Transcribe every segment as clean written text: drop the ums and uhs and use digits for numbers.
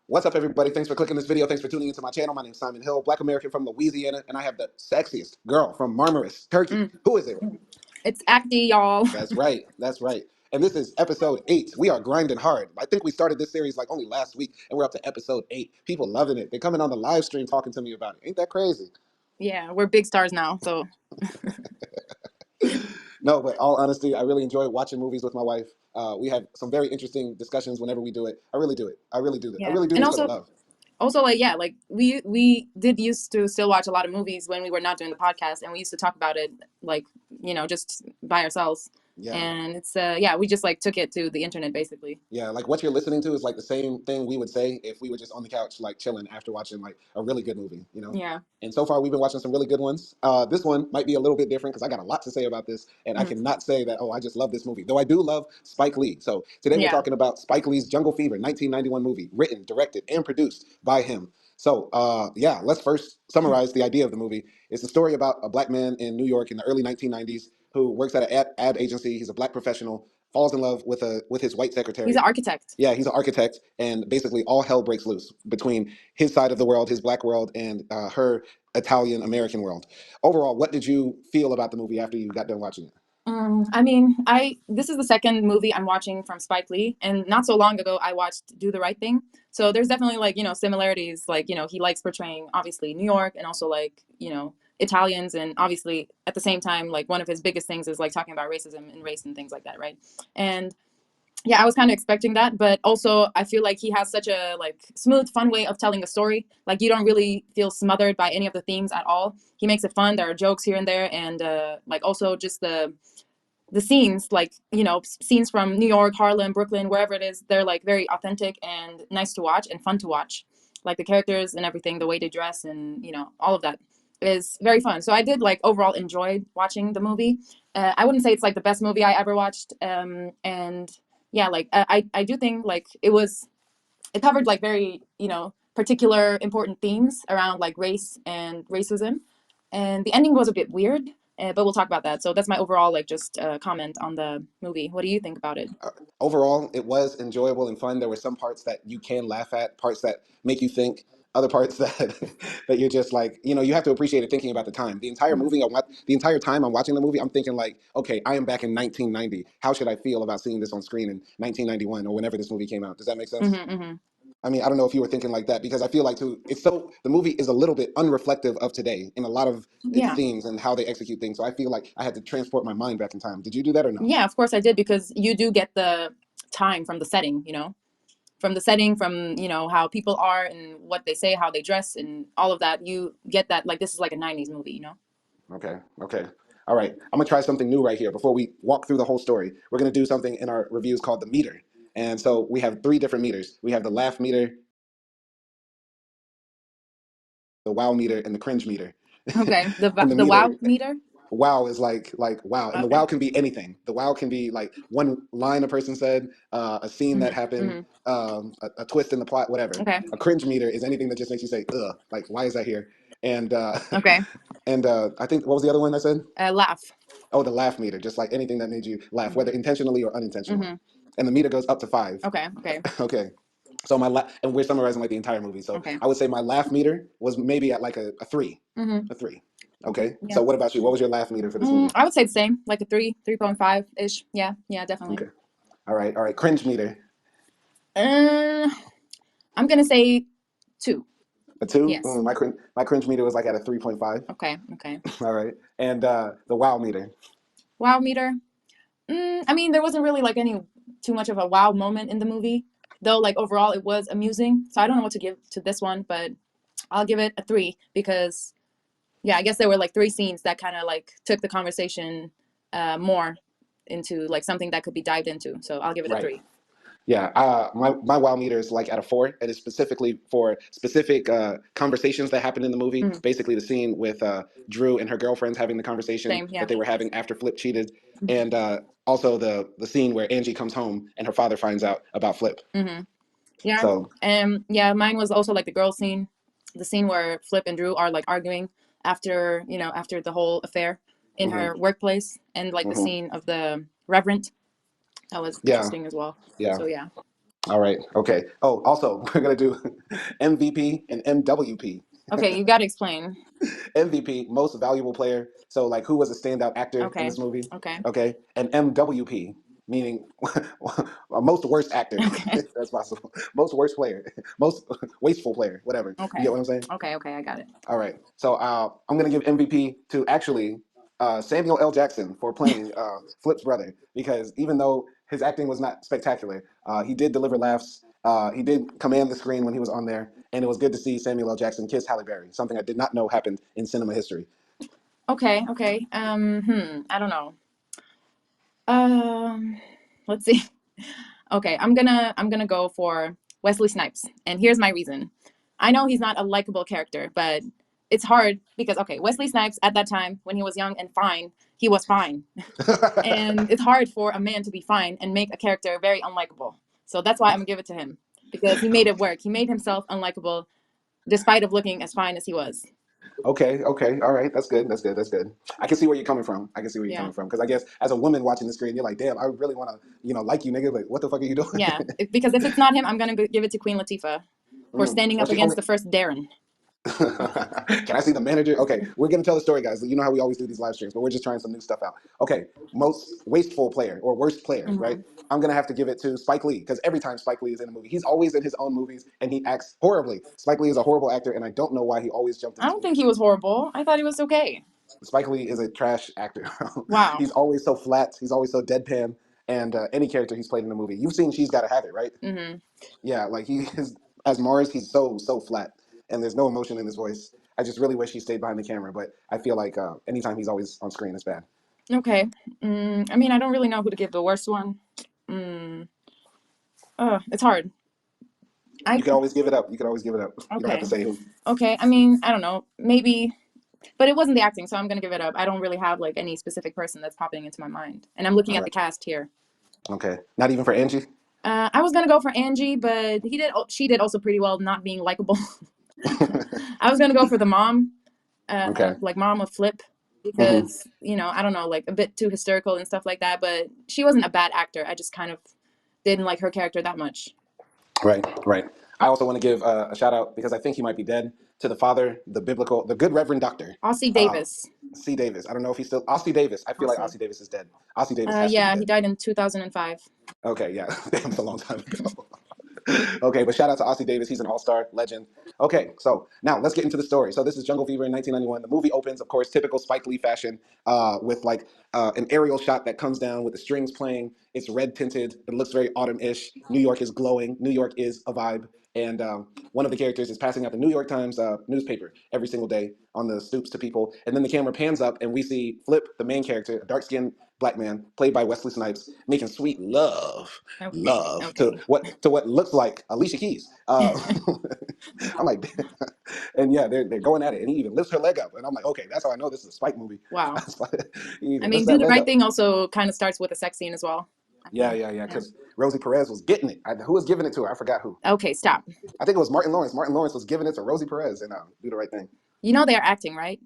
What's up, everybody? Thanks for clicking this video. Thanks for tuning into my channel. My name is Simon Hill, Black American from Louisiana, and I have the sexiest girl from Marmaris, Turkey. Mm. Who is it? It's AKDI, y'all. That's right. That's right. And this is episode 8. We are grinding hard. I think we started this series like only last week, and we're up to episode 8. People loving it. They're coming on the live stream talking to me about it. Ain't that crazy? Yeah, we're big stars now, so. No, but all honesty, I really enjoy watching movies with my wife. We have some very interesting discussions whenever we do it. I really do it. I really do it. I Yeah, really do and this for the love. also like yeah, like we did used to still watch a lot of movies when we were not doing the podcast, and we used to talk about it like just by ourselves. Yeah. And it's yeah, we just like took it to the internet basically. Yeah, like what you're listening to is like the same thing we would say if we were just on the couch like chilling after watching like a really good movie, you know? Yeah. And so far we've been watching some really good ones. This one might be a little bit different because I got a lot to say about this, and I cannot say that, oh, I just love this movie. Though I do love Spike Lee. So today we're talking about Spike Lee's Jungle Fever, 1991 movie, written, directed, and produced by him. So yeah, let's first summarize the idea of the movie. It's a story about a black man in New York in the early 1990s who works at an ad agency. He's a black professional, falls in love with his white secretary. He's an architect. Yeah, he's an architect, and basically all hell breaks loose between his side of the world, his black world, and her Italian American world. Overall, what did you feel about the movie after you got done watching it? I mean, this is the second movie I'm watching from Spike Lee, and not so long ago I watched Do the Right Thing. So there's definitely like similarities. Like he likes portraying obviously New York, and also like Italians, and obviously at the same time like one of his biggest things is like talking about racism and race and things like that, right? And yeah, I was kind of expecting that, but also I feel like he has such a like smooth, fun way of telling a story. Like you don't really feel smothered by any of the themes at all. He makes it fun. There are jokes here and there, and like also just the scenes, like scenes from New York, Harlem, Brooklyn, wherever it is, they're like very authentic and nice to watch and fun to watch. Like the characters and everything, the way they dress, and all of that is very fun. So I did like overall enjoy watching the movie. I wouldn't say it's like the best movie I ever watched, and yeah, like I do think like it covered like very particular important themes around like race and racism, and the ending was a bit weird, but we'll talk about that. So that's my overall like just comment on the movie. What do you think about it? Overall, it was enjoyable and fun. There were some parts that you can laugh at, parts that make you think, other parts that that you're just like, you have to appreciate it thinking about the time. The entire movie, the entire time I'm watching the movie, I'm thinking like, okay, I am back in 1990. How should I feel about seeing this on screen in 1991 or whenever this movie came out? Does that make sense? I mean, I don't know if you were thinking like that, because I feel like too, the movie is a little bit unreflective of today in a lot of its themes and how they execute things. So I feel like I had to transport my mind back in time. Did you do that or no? Yeah, of course I did, because you do get the time from the setting, from how people are and what they say, how they dress, and all of that. You get that like this is like a 90s movie. Okay. All right. I'm going to try something new right here before we walk through the whole story. We're going to do something in our reviews called the meter. And so we have 3 different meters. We have the laugh meter, the wow meter, and the cringe meter. Okay. The meter, wow meter? Wow is like wow, and the wow can be anything. The wow can be like one line a person said, a scene that happened, a twist in the plot, whatever. Okay. A cringe meter is anything that just makes you say, ugh, like why is that here? And okay. And I think, what was the other one I said? Laugh. Oh, the laugh meter, just like anything that made you laugh, whether intentionally or unintentionally. And the meter goes up to 5. Okay. Okay. So and we're summarizing like the entire movie. So I would say my laugh meter was maybe at like a 3. A 3. Okay. Yeah. So what about you? What was your laugh meter for this movie? I would say the same, like a 3.5 ish. Yeah, definitely. Okay. All right. Cringe meter. I'm gonna say 2. A 2? Yes. My cringe meter was like at a 3.5. Okay. All right. And the wow meter. Wow meter. I mean, there wasn't really like too much of a wow moment in the movie, though. Like overall, it was amusing. So I don't know what to give to this one, but I'll give it a 3 because, yeah, I guess there were like 3 scenes that kind of like took the conversation more into like something that could be dived into. So I'll give it a 3. Yeah, my wow meter is like at a 4, and it's specifically for specific conversations that happened in the movie. Basically, the scene with Drew and her girlfriends having the conversation that they were having after Flip cheated, and also the scene where Angie comes home and her father finds out about Flip. Yeah. So yeah, mine was also like the girl scene, the scene where Flip and Drew are like arguing after the whole affair in her workplace, and like the scene of the Reverend. That was interesting as well. Yeah. So yeah. All right. Okay. Oh, also we're gonna do MVP and MWP. Okay, you got to explain. MVP, most valuable player. So like, who was a standout actor in Okay. this movie? Okay. Okay, and MWP, meaning most worst actor. Okay. If that's possible. Most worst player, most wasteful player, whatever. You Okay. get what I'm saying? Okay. Okay. I got it. All right. So I'm gonna give MVP to actually Samuel L. Jackson for playing Flip's brother, because even though his acting was not spectacular, he did deliver laughs. He did command the screen when he was on there, and it was good to see Samuel L. Jackson kiss Halle Berry, something I did not know happened in cinema history. Okay. Okay. I don't know. Um. Let's see. Okay. I'm gonna go for Wesley Snipes, and here's my reason. I know he's not a likable character, but it's hard because okay, Wesley Snipes at that time when he was young and fine, he was fine. And it's hard for a man to be fine and make a character very unlikable. So that's why I'm gonna give it to him because he made it work. He made himself unlikable despite of looking as fine as he was. Okay, okay, all right, that's good, that's good, that's good. I can see where you're coming from. I can see where you're Yeah, coming from, because I guess as a woman watching the screen, you're like, damn, I really want to, like you, nigga. Like, what the fuck are you doing? yeah. Because if it's not him, I'm gonna give it to Queen Latifah for standing Well, up she against only. the first Darren. Can I see the manager? Okay, we're gonna tell the story, guys. You know how we always do these live streams, but we're just trying some new stuff out. Okay, most wasteful player or worst player, right? Hmm. I'm gonna have to give it to Spike Lee, because every time Spike Lee is in a movie, he's always in his own movies and he acts horribly. Spike Lee is a horrible actor, and I don't know why he always jumped in I his don't think he movies. was horrible. I thought he was okay. Spike Lee is a trash actor. Wow. He's always so flat. He's always so deadpan. And any character he's played in a movie, you've seen She's Gotta Have It, right? Hmm. Yeah, like he is as Mars. He's so flat, and there's no emotion in his voice. I just really wish he stayed behind the camera, but I feel like anytime he's always on screen, it's bad. Okay. I mean, I don't really know who to give the worst one. Mm. It's hard. You I can always give it up. You can always give it up. You don't have okay. to say who. Okay. I mean, I don't know. Maybe, but it wasn't the acting, so I'm gonna give it up. I don't really have like any specific person that's popping into my mind, and I'm looking All at the right. cast here. Okay. Not even for Angie. I was gonna go for Angie, but he did. She did also pretty well, not being likable. I was gonna go for the mom, Okay. like mom of Flip, Hmm. because I don't know, like a bit too hysterical and stuff like that. But she wasn't a bad actor. I just kind of didn't like her character that much. Right. Right. I also want to give a shout out, because I think he might be dead, to the father, the good Reverend Doctor, Ossie uh, Davis. C. Davis. I don't know if he's still Ossie Davis. I feel like Ossie. Ossie Davis is dead. Ossie Davis has to be Yeah, he dead. died in 2005. Okay, yeah, damn, it's a long time ago. Okay, but shout out to Ossie Davis. He's an all-star legend. Okay, so now let's get into the story. So this is Jungle Fever in 1991. The movie opens, of course, typical Spike Lee fashion, with like an aerial shot that comes down with the strings playing. It's red tinted. It looks very autumn-ish. New York is glowing. New York is a vibe. And one of the characters is passing out the New York Times newspaper every single day on the stoops to people. And then the camera pans up, and we see Flip, the main character, a dark-skinned black man, played by Wesley Snipes, making sweet Okay, love okay. to what looks like Alicia Keys. I'm like, and yeah, they're going at it, and he even lifts her leg up, and I'm like, okay, that's how I know this is a Spike movie. Wow. He I even mean, lifts Do that the leg Right up. Thing also kind of starts with a sex scene as well, I Yeah, think. yeah, yeah. Yeah. Because Rosie Perez was getting it. Who was giving it to her? I forgot who. Okay, stop. I think it was Martin Lawrence. Martin Lawrence was giving it to Rosie Perez, and Do the Right Thing. You know they're acting, right?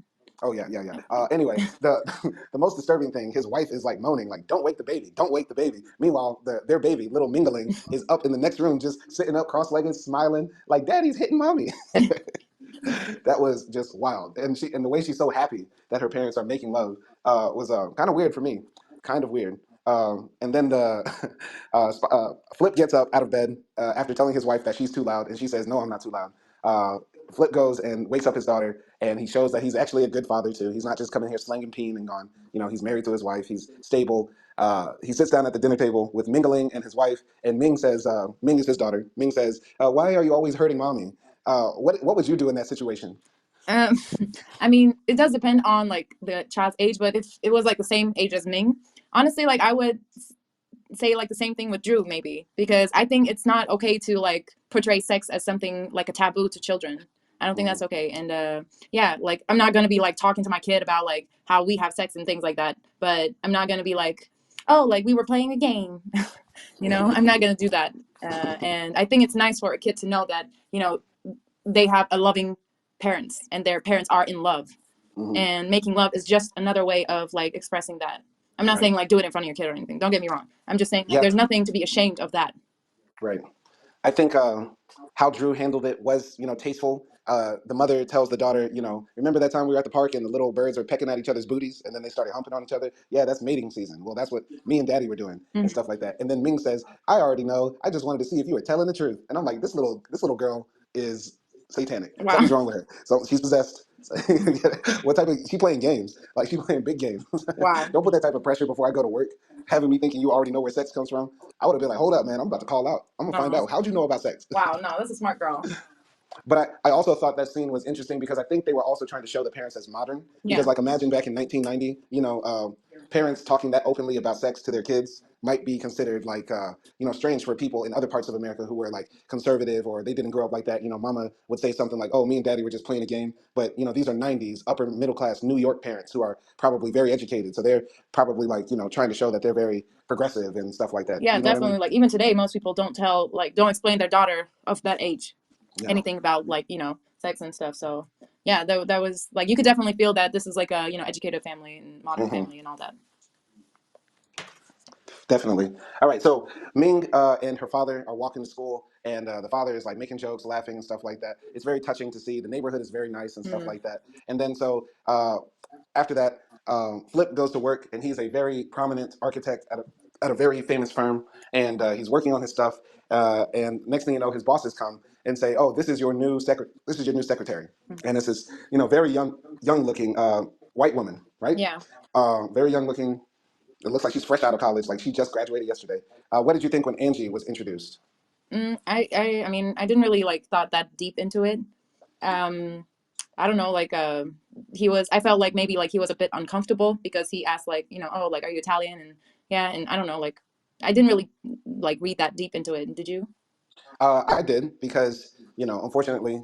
Oh yeah, yeah, yeah. Anyway, the the most disturbing thing, his wife is like moaning, like, "Don't wake the baby, don't wake the baby." Meanwhile, their baby, little Mingling, is up in the next room, just sitting up, cross-legged, smiling, like, "Daddy's hitting mommy." That was just wild, and the way she's so happy that her parents are making love was kind of weird for me, kind of weird. And then Flip gets up out of bed after telling his wife that she's too loud, and she says, "No, I'm not too loud." Uh, Flip goes and wakes up his daughter, and he shows that he's actually a good father too. He's not just coming here slanging peen and gone. He's married to his wife. He's stable. He sits down at the dinner table with Mingling and his wife, and Ming says, Ming is his daughter. Ming says, "Why are you always hurting mommy? What would you do in that situation?" Um, I mean, it does depend on like the child's age, but if it was like the same age as Ming, honestly, like I would say like the same thing with Drew maybe because I think it's not okay to like portray sex as something like a taboo to children. I don't think Hmm. that's okay. And yeah, like I'm not gonna be like talking to my kid about like how we have sex and things like that. But I'm not gonna be like, oh, like we were playing a game. I'm not gonna do that. And I think it's nice for a kid to know that they have a loving parents and their parents are in love Hmm. and making love is just another way of like expressing that. I'm not Right. saying like do it in front of your kid or anything, don't get me wrong. I'm just saying like Yeah. there's nothing to be ashamed of that. Right. I think how Drew handled it was, tasteful. The mother tells the daughter, remember that time we were at the park and the little birds are pecking at each other's booties and then they started humping on each other? Yeah, that's mating season. Well, that's what me and Daddy were doing and Mm. stuff like that. And then Ming says, I already know. I just wanted to see if you were telling the truth. And I'm like, this little girl is satanic. Wow. Something's wrong with her. So she's possessed. What type of she playing games? Like she playing big games. Wow. Don't put that type of pressure before I go to work, having me thinking you already know where sex comes from. I would have been like, hold up, man, I'm about to call out. I'm gonna find No. out. How'd you know about sex? Wow. No, that's a smart girl. But I also thought that scene was interesting because I think they were also trying to show the parents as modern. Because Yeah. like imagine back in 1990, parents talking that openly about sex to their kids might be considered like strange for people in other parts of America who were like conservative or they didn't grow up like that. Mama would say something like, "Oh, me and Daddy were just playing a game," but these are 90s upper middle class New York parents who are probably very educated, so they're probably like trying to show that they're very progressive and stuff like that. Yeah, You know what I definitely. mean? Like even today, most people don't explain their daughter of that age Yeah. anything about like sex and stuff. So yeah, that was like you could definitely feel that this is like a educated family and modern Hmm. family and all that. Definitely. All right. So Ming and her father are walking to school, and the father is like making jokes, laughing, and stuff like that. It's very touching to see. The neighborhood is very nice and stuff Mm. like that. And then so after that, Flip goes to work, and he's a very prominent architect at a very famous firm, and he's working on his stuff. And next thing you know, his bosses come and say, "Oh, This is your new secretary." And it's this, very young looking white woman, right? Yeah. Very young looking. It looks like she's fresh out of college, like she just graduated yesterday. What did you think when Angie was introduced? I mean, I didn't really like thought that deep into it. Um, I don't know, like I felt like maybe like he was a bit uncomfortable because he asked like, oh, like, are you Italian? And yeah, and I don't know, like I didn't really like read that deep into it. Did you? I did because unfortunately,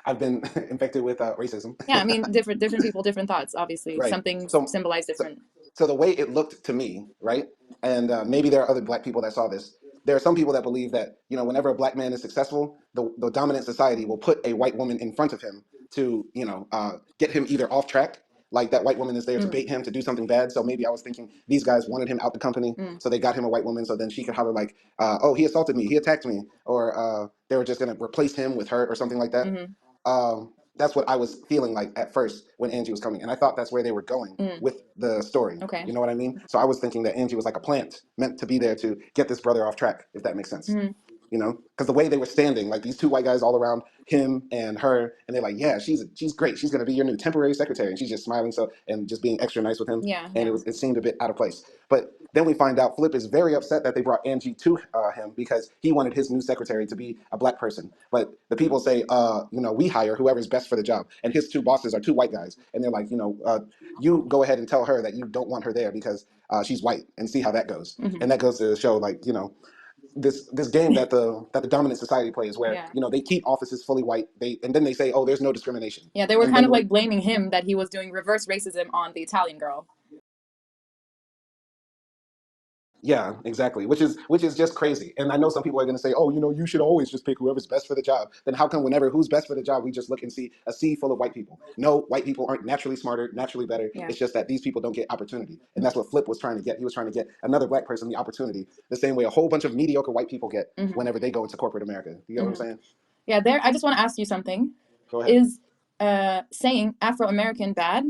I've been infected with racism. Yeah, I mean, different people, different thoughts. Obviously, Right. some things So, symbolize so, different. so the way it looked to me, right, and maybe there are other black people that saw this. There are some people that believe that whenever a black man is successful, the dominant society will put a white woman in front of him to get him either off track. Like that white woman is there to Mm, bait him to do something bad. So maybe I was thinking these guys wanted him out the company, mm, so they got him a white woman, so then she could holler like, "Oh, he assaulted me, he attacked me," or they were just gonna replace him with her or something like that. mm-hmm, That's what I was feeling like at first when Angie was coming, and I thought that's where they were going mm. with the story. Okay. You know what I mean? So I was thinking that Angie was like a plant meant to be there to get this brother off track, if that makes sense. Mm-hmm. Because the way they were standing, like these two white guys all around him and her, and they're like, "Yeah, she's great. She's gonna be your new temporary secretary," and she's just smiling and just being extra nice with him, Yeah, and yeah. it seemed a bit out of place. But then we find out Flip is very upset that they brought Angie to him because he wanted his new secretary to be a black person. But the people say, we hire whoever's best for the job, and his two bosses are two white guys, and they're like, you go ahead and tell her that you don't want her there because she's white, and see how that goes. Mm-hmm. And that goes to show, like, this game that the dominant society plays where Yeah. they keep offices fully white, and then they say, oh, there's no discrimination. Yeah, they were And kind then of like blaming him that he was doing reverse racism on the Italian girl. yeah, exactly, which is just crazy. And I know some people are going to say, oh, you should always just pick whoever's best for the job. Then how come whenever who's best for the job we just look and see a sea full of white people? No, white people aren't naturally smarter, naturally better. Yeah. It's just that these people don't get opportunity, and that's what Flip was trying to get. He was trying to get another black person the opportunity the same way a whole bunch of mediocre white people get Mm-hmm. whenever they go into corporate America. You get what I'm Mm-hmm. saying? Yeah, there. I just want to ask you something. Go ahead. Is saying Afro American bad?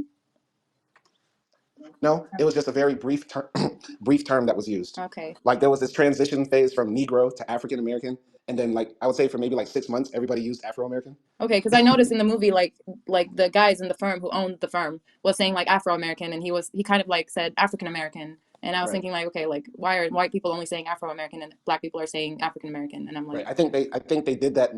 No, it was just a very brief term that was used. Okay. Like there was this transition phase from Negro to African American, and then like I would say for maybe like 6 months, everybody used Afro American. Okay, because I noticed in the movie, like the guys in the firm who owned the firm was saying like Afro American, and he kind of like said African American, and I was Right, thinking like, okay, like why are white people only saying Afro American and black people are saying African American, and I'm right. like, I think they did that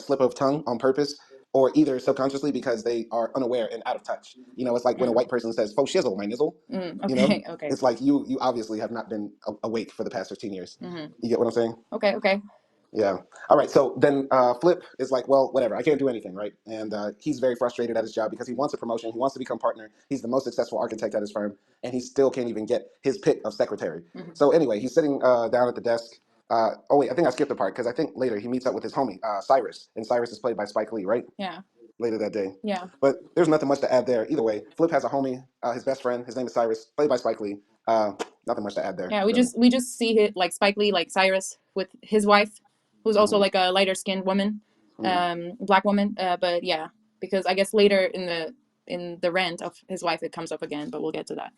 slip of tongue on purpose, or either subconsciously because they are unaware and out of touch. It's like when a mm, white person says "faux shizzle, my nizzle." You know, okay, okay, it's like you obviously have not been awake for the past 15 years. mm-hmm. You get what I'm saying? Okay, okay, Yeah. All right. So then Flip is like, well, whatever. I can't do anything, right? And he's very frustrated at his job because he wants a promotion. He wants to become partner. He's the most successful architect at his firm, and he still can't even get his pick of secretary. mm-hmm. So anyway, he's sitting down at the desk. Oh wait, I think I skipped a part because I think later he meets up with his homie Cyrus, and Cyrus is played by Spike Lee, right? Yeah, Later that day. yeah, But there's nothing much to add there. Either way, Flip has a homie, his best friend. His name is Cyrus, played by Spike Lee. Nothing much to add there, yeah. really. We just see it like Spike Lee, like Cyrus with his wife, who's also Hmm. like a lighter skinned woman, Hmm. black woman. But yeah, because I guess later in the rent of his wife it comes up again, but we'll get to that.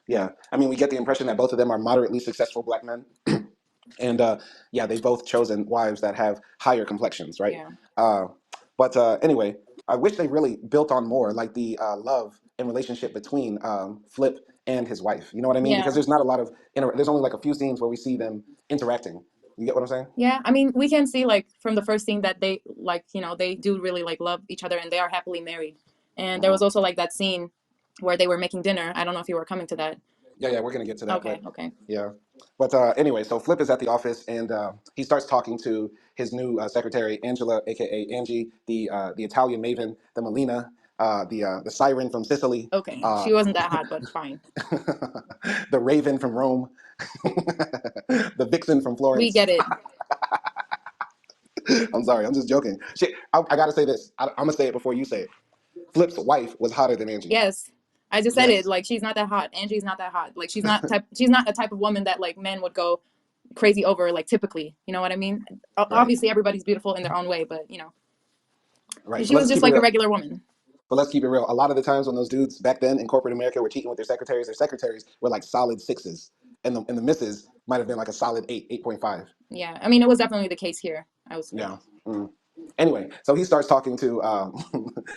Yeah, I mean, we get the impression that both of them are moderately successful black men, and yeah, they've both chosen wives that have higher complexions, right? Yeah. Uh, but anyway, I wish they really built on more like the love and relationship between Flip and his wife. You know what I mean? Because Yeah. there's not a lot of there's only like a few scenes where we see them interacting. You get what I'm saying? Yeah, I mean, we can see like from the first scene that they like, they do really like love each other and they are happily married. And there was Hmm. also like that scene where they were making dinner. I don't know if you were coming to that. Yeah, yeah, we're gonna get to that, Okay, but okay. yeah, but anyway, so Flip is at the office and he starts talking to his new secretary Angela, aka Angie, the Italian maven, the Melina, the siren from Sicily, Okay. uh, She wasn't that hot, but fine. the Raven from Rome, the Vixen from We Florence. get it. I'm sorry, I'm just joking. Shit, I gotta say this. I'm gonna say it before you say it. Flip's wife was hotter than Angie. Yes. I just said it. Yes, Like she's not that hot. Angie's not that hot. Like she's not a type of woman that like men would go crazy over like typically. You know what I mean? right, Obviously everybody's beautiful in their own way, but right. But she let's was just keep it like a real. regular woman. But let's keep it real. A lot of the times when those dudes back then in corporate America were cheating with their secretaries were like solid sixes, and the misses might have been like a solid 8.5. Yeah. I mean, it was definitely the case here, I would say. Yeah. Mm. Anyway, so he starts talking to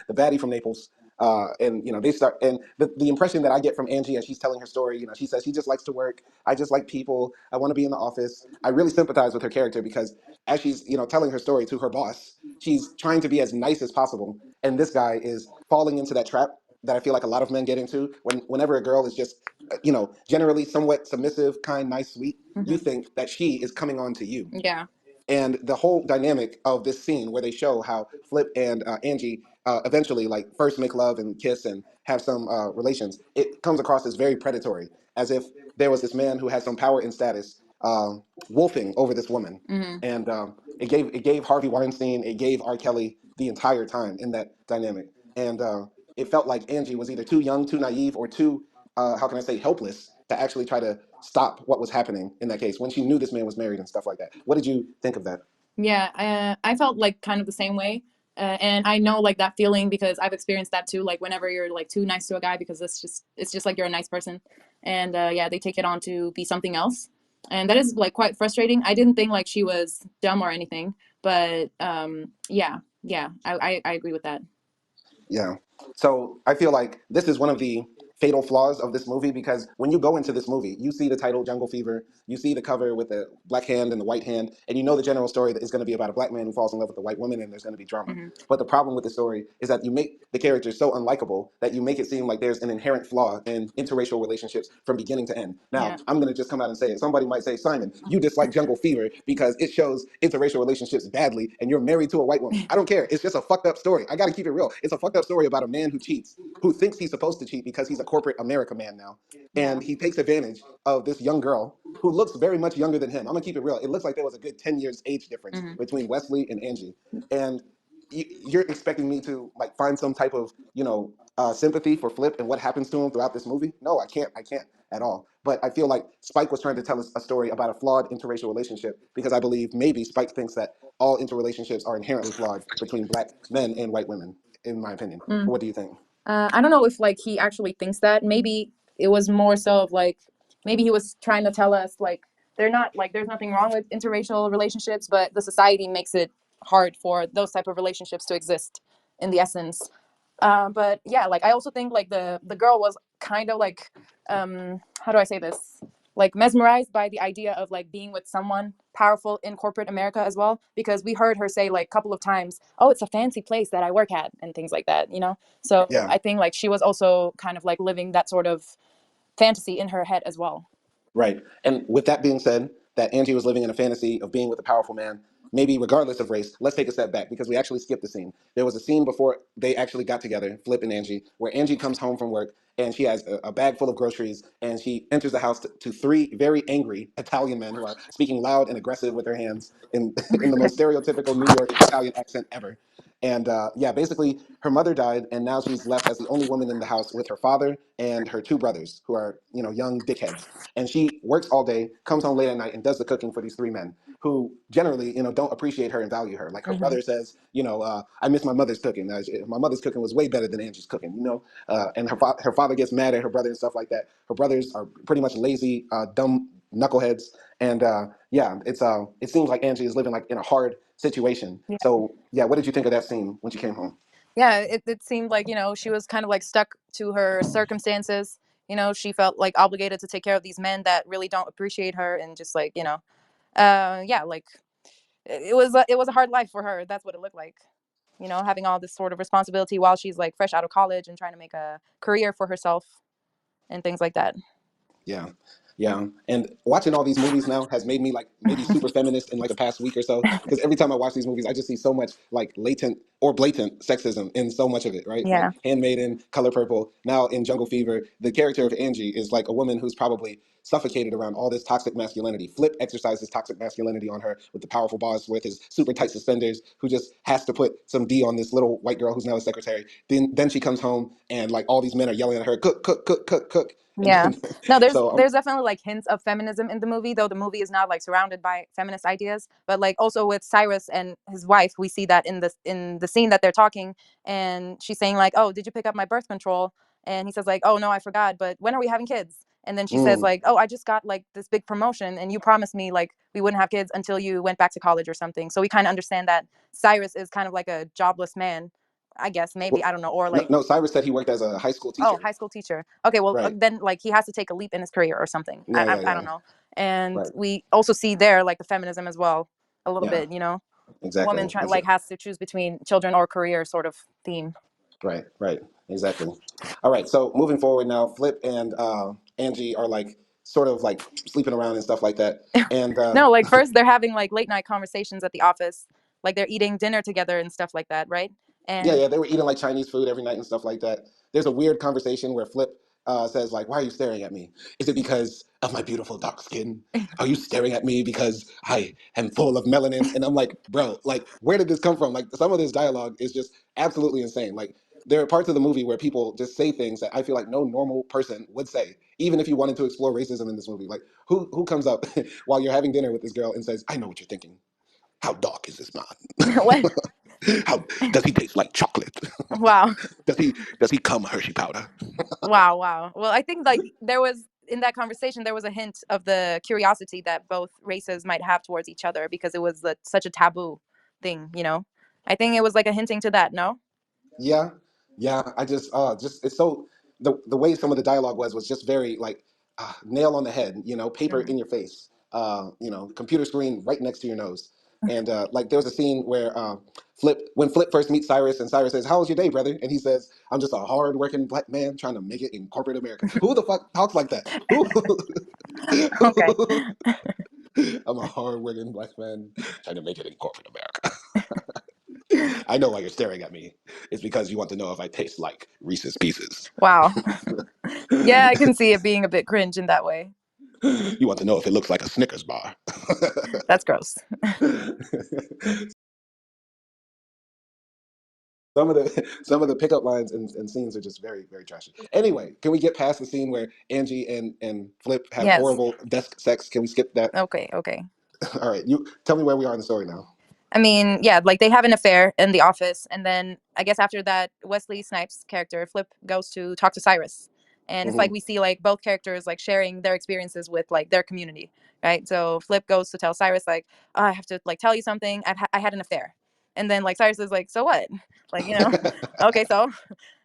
the baddie from Naples, and they start. And the impression that I get from Angie as she's telling her story, she says she just likes to work. I just like people. I want to be in the office. I really sympathize with her character because as she's telling her story to her boss, she's trying to be as nice as possible, and this guy is falling into that trap that I feel like a lot of men get into whenever a girl is just generally somewhat submissive, kind, nice, sweet. You Hmm. think that she is coming on to you, Yeah. and the whole dynamic of this scene where they show how Flip and Angie eventually like first make love and kiss and have some relations, it comes across as very predatory, as if there was this man who had some power and status wolfing over this woman, Hmm. and it gave Harvey Weinstein, it gave R. Kelly the entire time in that dynamic, and it felt like Angie was either too young, too naive, or too how can I say helpless to actually try to stop what was happening in that case when she knew this man was married and stuff like that. What did you think of that? Yeah, I felt like kind of the same way. And I know like that feeling because I've experienced that too. Like whenever you're like too nice to a guy because it's just like you're a nice person, and yeah, they take it on to be something else, and that is like quite frustrating. I didn't think like she was dumb or anything, but yeah, yeah, I agree with that. Yeah. So I feel like this is one of the fatal flaws of this movie because when you go into this movie, you see the title Jungle Fever, you see the cover with the black hand and the white hand, and you know the general story that is going to be about a black man who falls in love with a white woman and there's going to be drama. Hmm. But the problem with the story is that you make the characters so unlikable that you make it seem like there's an inherent flaw in interracial relationships from beginning to end. Now, Yeah. I'm going to just come out and say it. Somebody might say, Simon, you dislike Jungle Fever because it shows interracial relationships badly and you're married to a white woman. I don't care. It's just a fucked up story. I got to keep it real. It's a fucked up story about a man who cheats, who thinks he's supposed to cheat because he's a corporate America man now. Yeah. And he takes advantage of this young girl who looks very much younger than him. I'm gonna keep it real. It looks like there was a good 10 years age difference Hmm. between Wesley and Angie. And you're expecting me to like find some type of sympathy for Flip and what happens to him throughout this movie? No, I can't at all. But I feel like Spike was trying to tell us a story about a flawed interracial relationship because I believe maybe Spike thinks that all interrelationships are inherently flawed between black men and white women, in my opinion. Mm. What do you think? I don't know if like he actually thinks that. Maybe it was more so of like maybe he was trying to tell us like they're not like there's nothing wrong with interracial relationships, but the society makes it hard for those type of relationships to exist in the essence. But yeah, like I also think like the girl was kind of like how do I say this? Like mesmerized by the idea of like being with someone powerful in corporate America as well, because we heard her say like a couple of times, "Oh, it's a fancy place that I work at," and things like that. So Yeah. I think like she was also kind of like living that sort of fantasy in her head as well. Right. And with that being said, that Angie was living in a fantasy of being with a powerful man, maybe regardless of race, let's take a step back because we actually skipped the scene. There was a scene before they actually got together, Flip and Angie, where Angie comes home from work and she has a bag full of groceries and she enters the house to three very angry Italian men who are speaking loud and aggressive with their hands in, in the most stereotypical New York Italian accent ever. And yeah, basically, her mother died, and now she's left as the only woman in the house with her father and her two brothers, who are young dickheads. And she works all day, comes home late at night, and does the cooking for these three men. who generally, don't appreciate her and value her. Like her Hmm. brother says, I miss my mother's cooking. My mother's cooking was way better than Angie's cooking, and her father gets mad at her brother and stuff like that. Her brothers are pretty much lazy, dumb knuckleheads, and yeah, it seems like Angie is living like in a hard situation. So yeah, what did you think of that scene when she came home? Yeah, it seemed like, she was kind of like stuck to her circumstances. She felt like obligated to take care of these men that really don't appreciate her, and just like, yeah, like it was a hard life for her. That's what it looked like. Having all this sort of responsibility while she's like fresh out of college and trying to make a career for herself and things like that. Yeah. Yeah. And watching all these movies now has made me like maybe super feminist in like the past week or so. Because every time I watch these movies, I just see so much like latent or blatant sexism in so much of it, right? Like Yeah. Handmaiden, Color Purple, now in Jungle Fever, the character of Angie is like a woman who's probably suffocated around all this toxic masculinity. Flip exercises toxic masculinity on her with the powerful boss with his super tight suspenders, who just has to put some D on this little white girl who's now a secretary. Then she comes home and like all these men are yelling at her, cook, cook, cook, cook, cook. And Yeah. then No, there's so there's definitely like hints of feminism in the movie, though the movie is not like surrounded by feminist ideas. But like also with Cyrus and his wife, we see that in the scene that they're talking, and she's saying like, "Oh, did you pick up my birth control?" And he says like, "Oh no, I forgot. But when are we having kids?" And then she says mm, like, "Oh, I just got like this big promotion, and you promised me like we wouldn't have kids until you went back to college or something." So we kind of understand that Cyrus is kind of like a jobless man, I guess, maybe, well, I don't know, or no, like, no, Cyrus said he worked as a high school oh, teacher. high school teacher. Okay, well, Right. then like he has to take a leap in his career or something. Yeah, yeah, I yeah. don't know. And Right. we also see there like the feminism as well, a little Yeah, bit. exactly. Woman like has to choose between children or career sort of theme. Right, right, exactly. All right, so moving forward now, Flip and Angie are like sort of like sleeping around and stuff like that. And No, like first they're having like late night conversations at the office, like they're eating dinner together and stuff like that, right? yeah, And yeah, they were eating like Chinese food every night and stuff like that. There's a weird conversation where Flip says like, "Why are you staring at me? Is it because of my beautiful dark skin? Are you staring at me because I am full of melanin?" And I'm like, "Bro, like, where did this come from? Like, some of this dialogue is just absolutely insane. Like, there are parts of the movie where people just say things that I feel like no normal person would say, even if you wanted to explore racism in this movie. Like, who comes up while you're having dinner with this girl and says, 'I know what you're thinking. How dark is this what? man? How does he taste like chocolate? Wow. Does he come Hershey powder?'" Wow, wow. Well, I think like there was in that conversation there was a hint of the curiosity that both races might have towards each other, because it was such a taboo thing. I think it was like a hinting to that, no? Yeah, yeah. I just it's so the way some of the dialogue was just very like nail on the head. Paper Mhm. in your face. Computer screen right next to your nose. And like there was a scene where Flip first meets Cyrus, and Cyrus says, "How was your day, brother?" And he says, "I'm just a hard-working black man trying to make it in corporate America." Who the fuck talks like that? Who? Okay. I'm a hard-working black man trying to make it in corporate America. I know why you're staring at me. It's because you want to know if I taste like Reese's Pieces. Wow. Yeah, I can see it being a bit cringe in that way. You want to know if it looks like a Snickers bar. That's gross. Some of the pickup lines and scenes are just very very trashy. Anyway, can we get past the scene where Angie and Flip have Yes. horrible desk sex? Can we skip that? Okay, okay. All right, you tell me where we are in the story now. I mean, yeah, like they have an affair in the office, and then I guess after that, Wesley Snipes' character Flip goes to talk to Cyrus, and it's like Hmm. we see like both characters like sharing their experiences with like their community, right? So Flip goes to tell Cyrus like, oh, I have to like tell you something. I had an affair, and then like Cyrus is like, so what? Like, okay, so,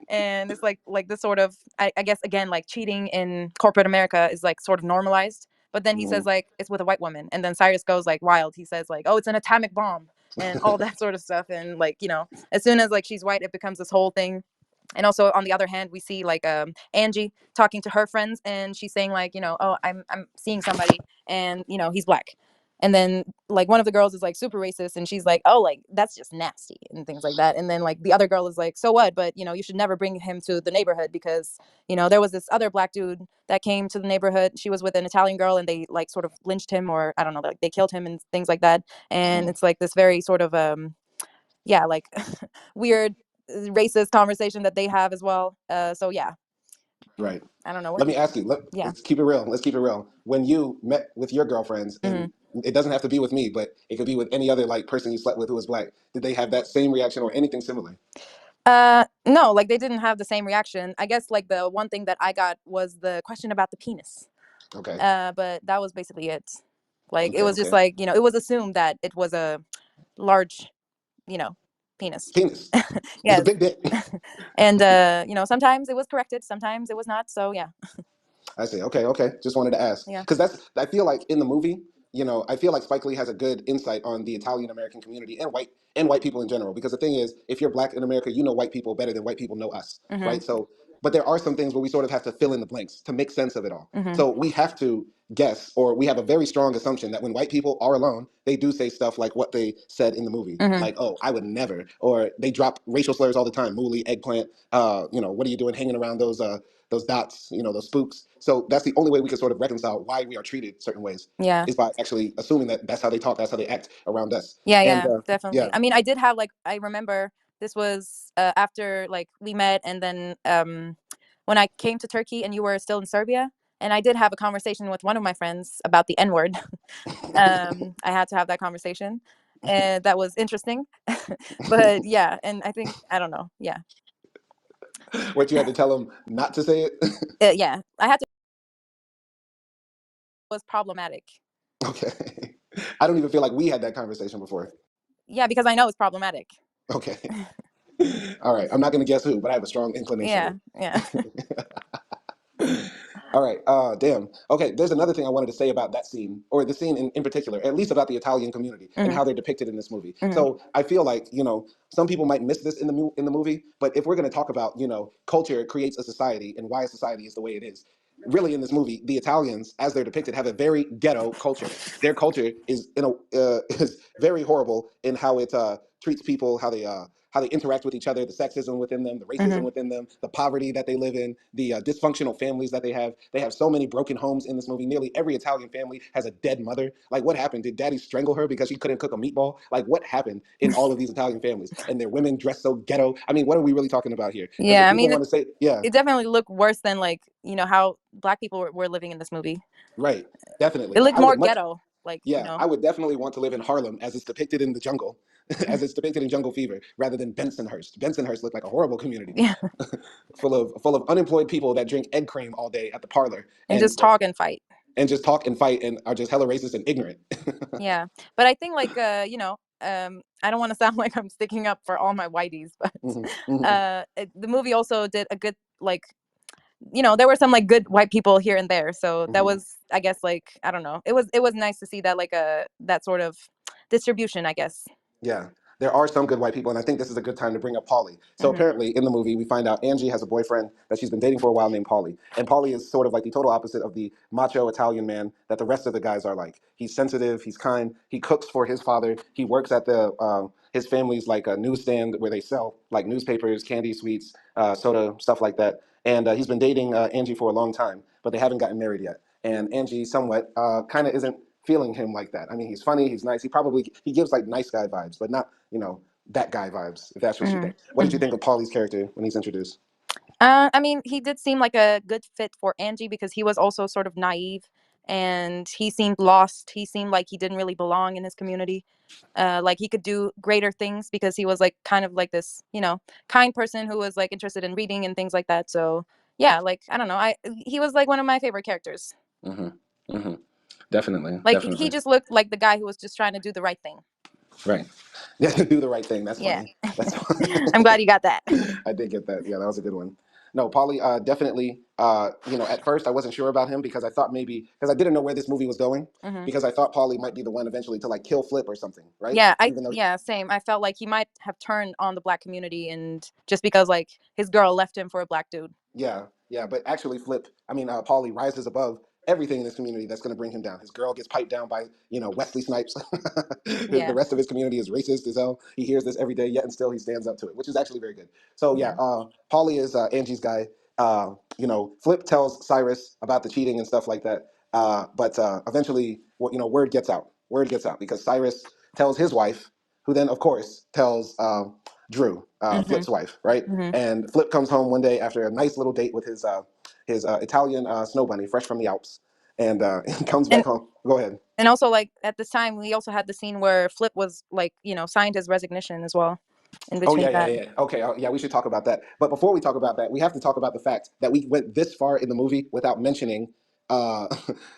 and it's like this sort of, I guess again, like cheating in corporate America is like sort of normalized. But then he says Hmm. like it's with a white woman, and then Cyrus goes like wild. He says like, oh, it's an atomic bomb and all that sort of stuff. And like, as soon as like she's white, it becomes this whole thing. And also on the other hand, we see like Angie talking to her friends, and she's saying like, oh, I'm seeing somebody, and he's black. And then like one of the girls is like super racist, and she's like, oh, like that's just nasty and things like that. And then like the other girl is like, so what? But you should never bring him to the neighborhood, because there was this other black dude that came to the neighborhood. She was with an Italian girl, and they like sort of lynched him, or I don't know, like they killed him and things like that. And it's like this very sort of yeah, like weird racist conversation that they have as well. So yeah, Right. I don't know what Let do me you ask you. yeah. Let's keep it real. Let's keep it real. When you met with your girlfriends Hmm. in It doesn't have to be with me, but it could be with any other like person you slept with who was black. Did they have that same reaction or anything similar? No, like they didn't have the same reaction. I guess like the one thing that I got was the question about the penis. Okay. But that was basically it. Like it Okay. was just Okay. like, it was assumed that it was a large, you know, penis. Penis. It's a Yes. big dick. And sometimes it was corrected, sometimes it was not. So yeah. I see. Okay, okay. Just wanted to ask Yeah. because that's. I feel like in the movie, I feel like Spike Lee has a good insight on the Italian American community and white people in general. Because the thing is, if you're black in America, you know white people better than white people know us, Mhm. right? So, but there are some things where we sort of have to fill in the blanks to make sense of it all. Mhm. So we have to guess, or we have a very strong assumption that when white people are alone, they do say stuff like what they said in the movie, Mhm. like "Oh, I would never," or they drop racial slurs all the time, "mooly," "eggplant." What are you doing hanging around those dots, those spooks. So that's the only way we can sort of reconcile why we are treated certain ways Yeah. is by actually assuming that that's how they talk, that's how they act around us. Yeah, And yeah, definitely. yeah, I mean, I did have like I remember this was after like we met, and then when I came to Turkey and you were still in Serbia, and I did have a conversation with one of my friends about the N word. I had to have that conversation, and that was interesting. But yeah, and I think I don't know. Yeah, what you had to tell them not to say it. yeah, I had to was problematic. Okay. I don't even feel like we had that conversation before. Yeah, because I know it's problematic. Okay. All right. I'm not going to guess who, but I have a strong Yeah, inclination. yeah. All right. Damn. Okay. There's another thing I wanted to say about that scene, or the scene in particular, at least about the Italian community and Mhm. how they're depicted in this movie. Mhm. So I feel like some people might miss this in the movie, but if we're going to talk about culture creates a society and why a society is the way it is. Really, in this movie, the Italians, as they're depicted, have a very ghetto culture. Their culture is is very horrible in how it treats people, how they interact with each other, the sexism within them, the racism Mhm. within them, the poverty that they live in, the dysfunctional families that they have. They have so many broken homes in this movie. Nearly every Italian family has a dead mother. Like, what happened? Did daddy strangle her because she couldn't cook a meatball? Like, what happened in all of these Italian families? And their women dressed so ghetto. I mean, what are we really talking about here? Because if Yeah, I people mean want to say, yeah, it definitely looked worse than like how black people were living in this movie. right, It definitely. looked I more would much, ghetto, like yeah, I would definitely want to live in Harlem as it's depicted in the jungle, as it's depicted in Jungle Fever, rather than Bensonhurst. Bensonhurst looked like a horrible community, yeah, full of unemployed people that drink egg cream all day at the parlor and just talk and fight. and just talk and fight and are just hella racist and ignorant. Yeah, but I think like I don't want to sound like I'm sticking up for all my whiteys, but Hmm. Hmm. the movie also did a good like there were some like good white people here and there, so that Hmm. was I guess like I don't know, it was nice to see that like that sort of distribution, I guess. Yeah, there are some good white people, and I think this is a good time to bring up Polly. So Hmm. apparently, in the movie, we find out Angie has a boyfriend that she's been dating for a while named Polly, and Polly is sort of like the total opposite of the macho Italian man that the rest of the guys are like. He's sensitive, he's kind, he cooks for his father, he works at the his family's like a newsstand where they sell like newspapers, candy, sweets, soda, stuff like that. And he's been dating Angie for a long time, but they haven't gotten married yet. And Angie somewhat kind of isn't feeling him like that. I mean, he's funny, he's nice. He gives like nice guy vibes, but not that guy vibes. If that's what you Hmm. think. What did you think of Paulie's character when he's introduced? I mean, he did seem like a good fit for Angie because he was also sort of naive and he seemed lost. He seemed like he didn't really belong in his community. Like he could do greater things because he was like kind of like this, kind person who was like interested in reading and things like that. So yeah, like I don't know, he was like one of my favorite characters. Hmm. Hmm. Definitely, Like he definitely. just looked like the guy who was just trying to do the right thing. Right. Yeah, do the right thing. That's Yeah, funny. That's I'm glad you got that. I did get that. Yeah, that was a good one. No, Paulie, definitely. At first I wasn't sure about him because I thought maybe because I didn't know where this movie was going Hmm. because I thought Paulie might be the one eventually to like kill Flip or something, right? Yeah, Even though yeah, same. I felt like he might have turned on the black community and just because like his girl left him for a black dude. yeah, yeah, but actually, Paulie rises above everything in this community that's going to bring him down. His girl gets piped down by, Wesley Snipes. The Yeah. rest of his community is racist as hell. He hears this every day, yet and still he stands up to it, which is actually very good. So yeah, Yeah. Paulie is Angie's guy. Flip tells Cyrus about the cheating and stuff like that. But eventually, word gets out. Word gets out because Cyrus tells his wife, who then, of course, tells Drew, Mhm. Flip's wife, right? Mhm. And Flip comes home one day after a nice little date with his Italian snow bunny, fresh from the Alps. and he comes back and home. Go ahead. and also like at this time we also had the scene where Flip was like signed his resignation as well in Oh between yeah, yeah, that. yeah. Okay, yeah, we should talk about that. But before we talk about that, we have to talk about the fact that we went this far in the movie without mentioning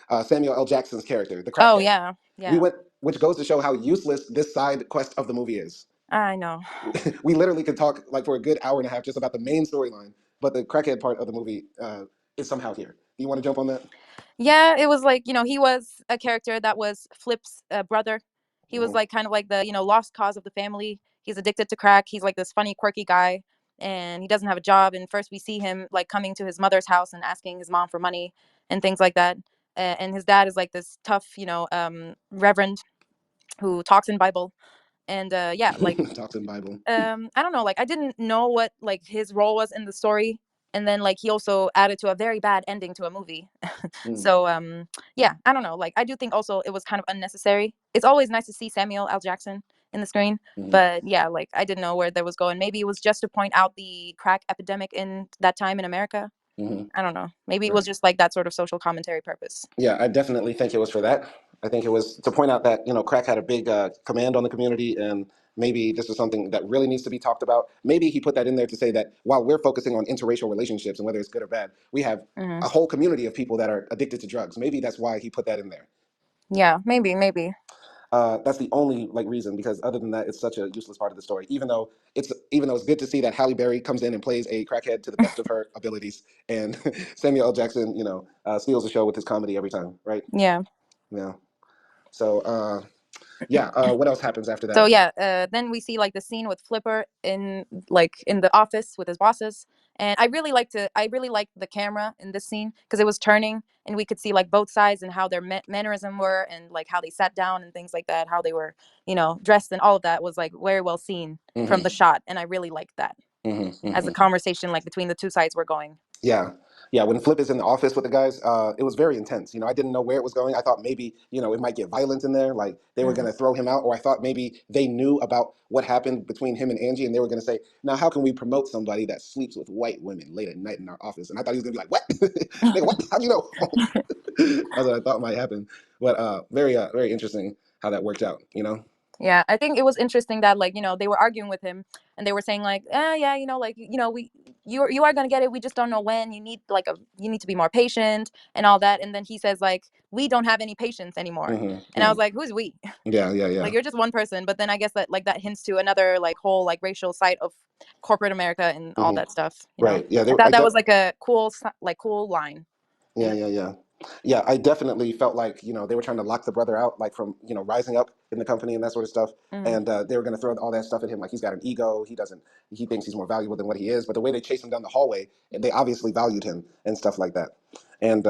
uh, Samuel L. Jackson's character, the Oh crackhead. yeah, We yeah, went, which goes to show how useless this side quest of the movie is. I know. We literally could talk like for a good hour and a half just about the main storyline, but the crackhead part of the movie is somehow here. Do you want to jump on that? Yeah, it was like, he was a character that was Flip's brother. He was Hmm. like kind of like the, lost cause of the family. He's addicted to crack. He's like this funny, quirky guy, and he doesn't have a job. And first we see him like coming to his mother's house and asking his mom for money and things like that. And his dad is like this tough, reverend who talks in Bible. And yeah, like Talks in Bible. I don't know, like I didn't know what like his role was in the story. And then like he also added to a very bad ending to a movie. Mm-hmm. So yeah, I don't know. Like I do think also it was kind of unnecessary. It's always nice to see Samuel L. Jackson in the screen, Hmm. but yeah, like I didn't know where that was going. Maybe it was just to point out the crack epidemic in that time in America. Hmm. I don't know. Maybe it was Right. just like that sort of social commentary purpose. Yeah, I definitely think it was for that. I think it was to point out that crack had a big command on the community, and maybe this is something that really needs to be talked about. Maybe he put that in there to say that while we're focusing on interracial relationships and whether it's good or bad, we have Hmm. a whole community of people that are addicted to drugs. Maybe that's why he put that in there. Yeah, maybe. That's the only like reason, because other than that, it's such a useless part of the story. Even though it's good to see that Halle Berry comes in and plays a crackhead to the best of her abilities, and Samuel L. Jackson, steals the show with his comedy every time, right? Yeah. Yeah. So, yeah. What else happens after So that? yeah, then we see like the scene with Flipper in the office with his bosses, and I really liked the camera in this scene because it was turning, and we could see like both sides and how their mannerism were, and like how they sat down and things like that, how they were dressed, and all of that was like very well seen from the Hmm. shot, and I really liked that Hmm. as the Hmm. conversation like between the two sides were going. Yeah. Yeah. When Flip is in the office with the guys, it was very intense. I didn't know where it was going. I thought maybe, it might get violent in there, like they were going Mm. to throw him out, or I thought maybe they knew about what happened between him and Angie, and they were going to say, now, how can we promote somebody that sleeps with white women late at night in our office? And I thought he was going to be like, what? Nigga, what? How'd you know? That's what I thought might happen. But very interesting how that worked out, Yeah, I think it was interesting that like they were arguing with him, and they were saying like, yeah, like we you are gonna get it. We just don't know when. You need to be more patient and all that. And then he says like, we don't have any patience anymore. Hmm. And I was Hmm. like, who's we? Yeah, yeah, yeah. Like you're just one person. But then I guess that like that hints to another like whole like racial side of corporate America and all Hmm. that stuff. Right. Yeah, I thought that was like a cool line in yeah, the yeah, movie. yeah. Yeah, I definitely felt like, they were trying to lock the brother out, like from, rising up in the company and that sort of stuff. Hmm. And they were going to throw all that stuff at him. Like he's got an ego. He thinks he's more valuable than what he is. But the way they chased him down the hallway, they obviously valued him and stuff like that. And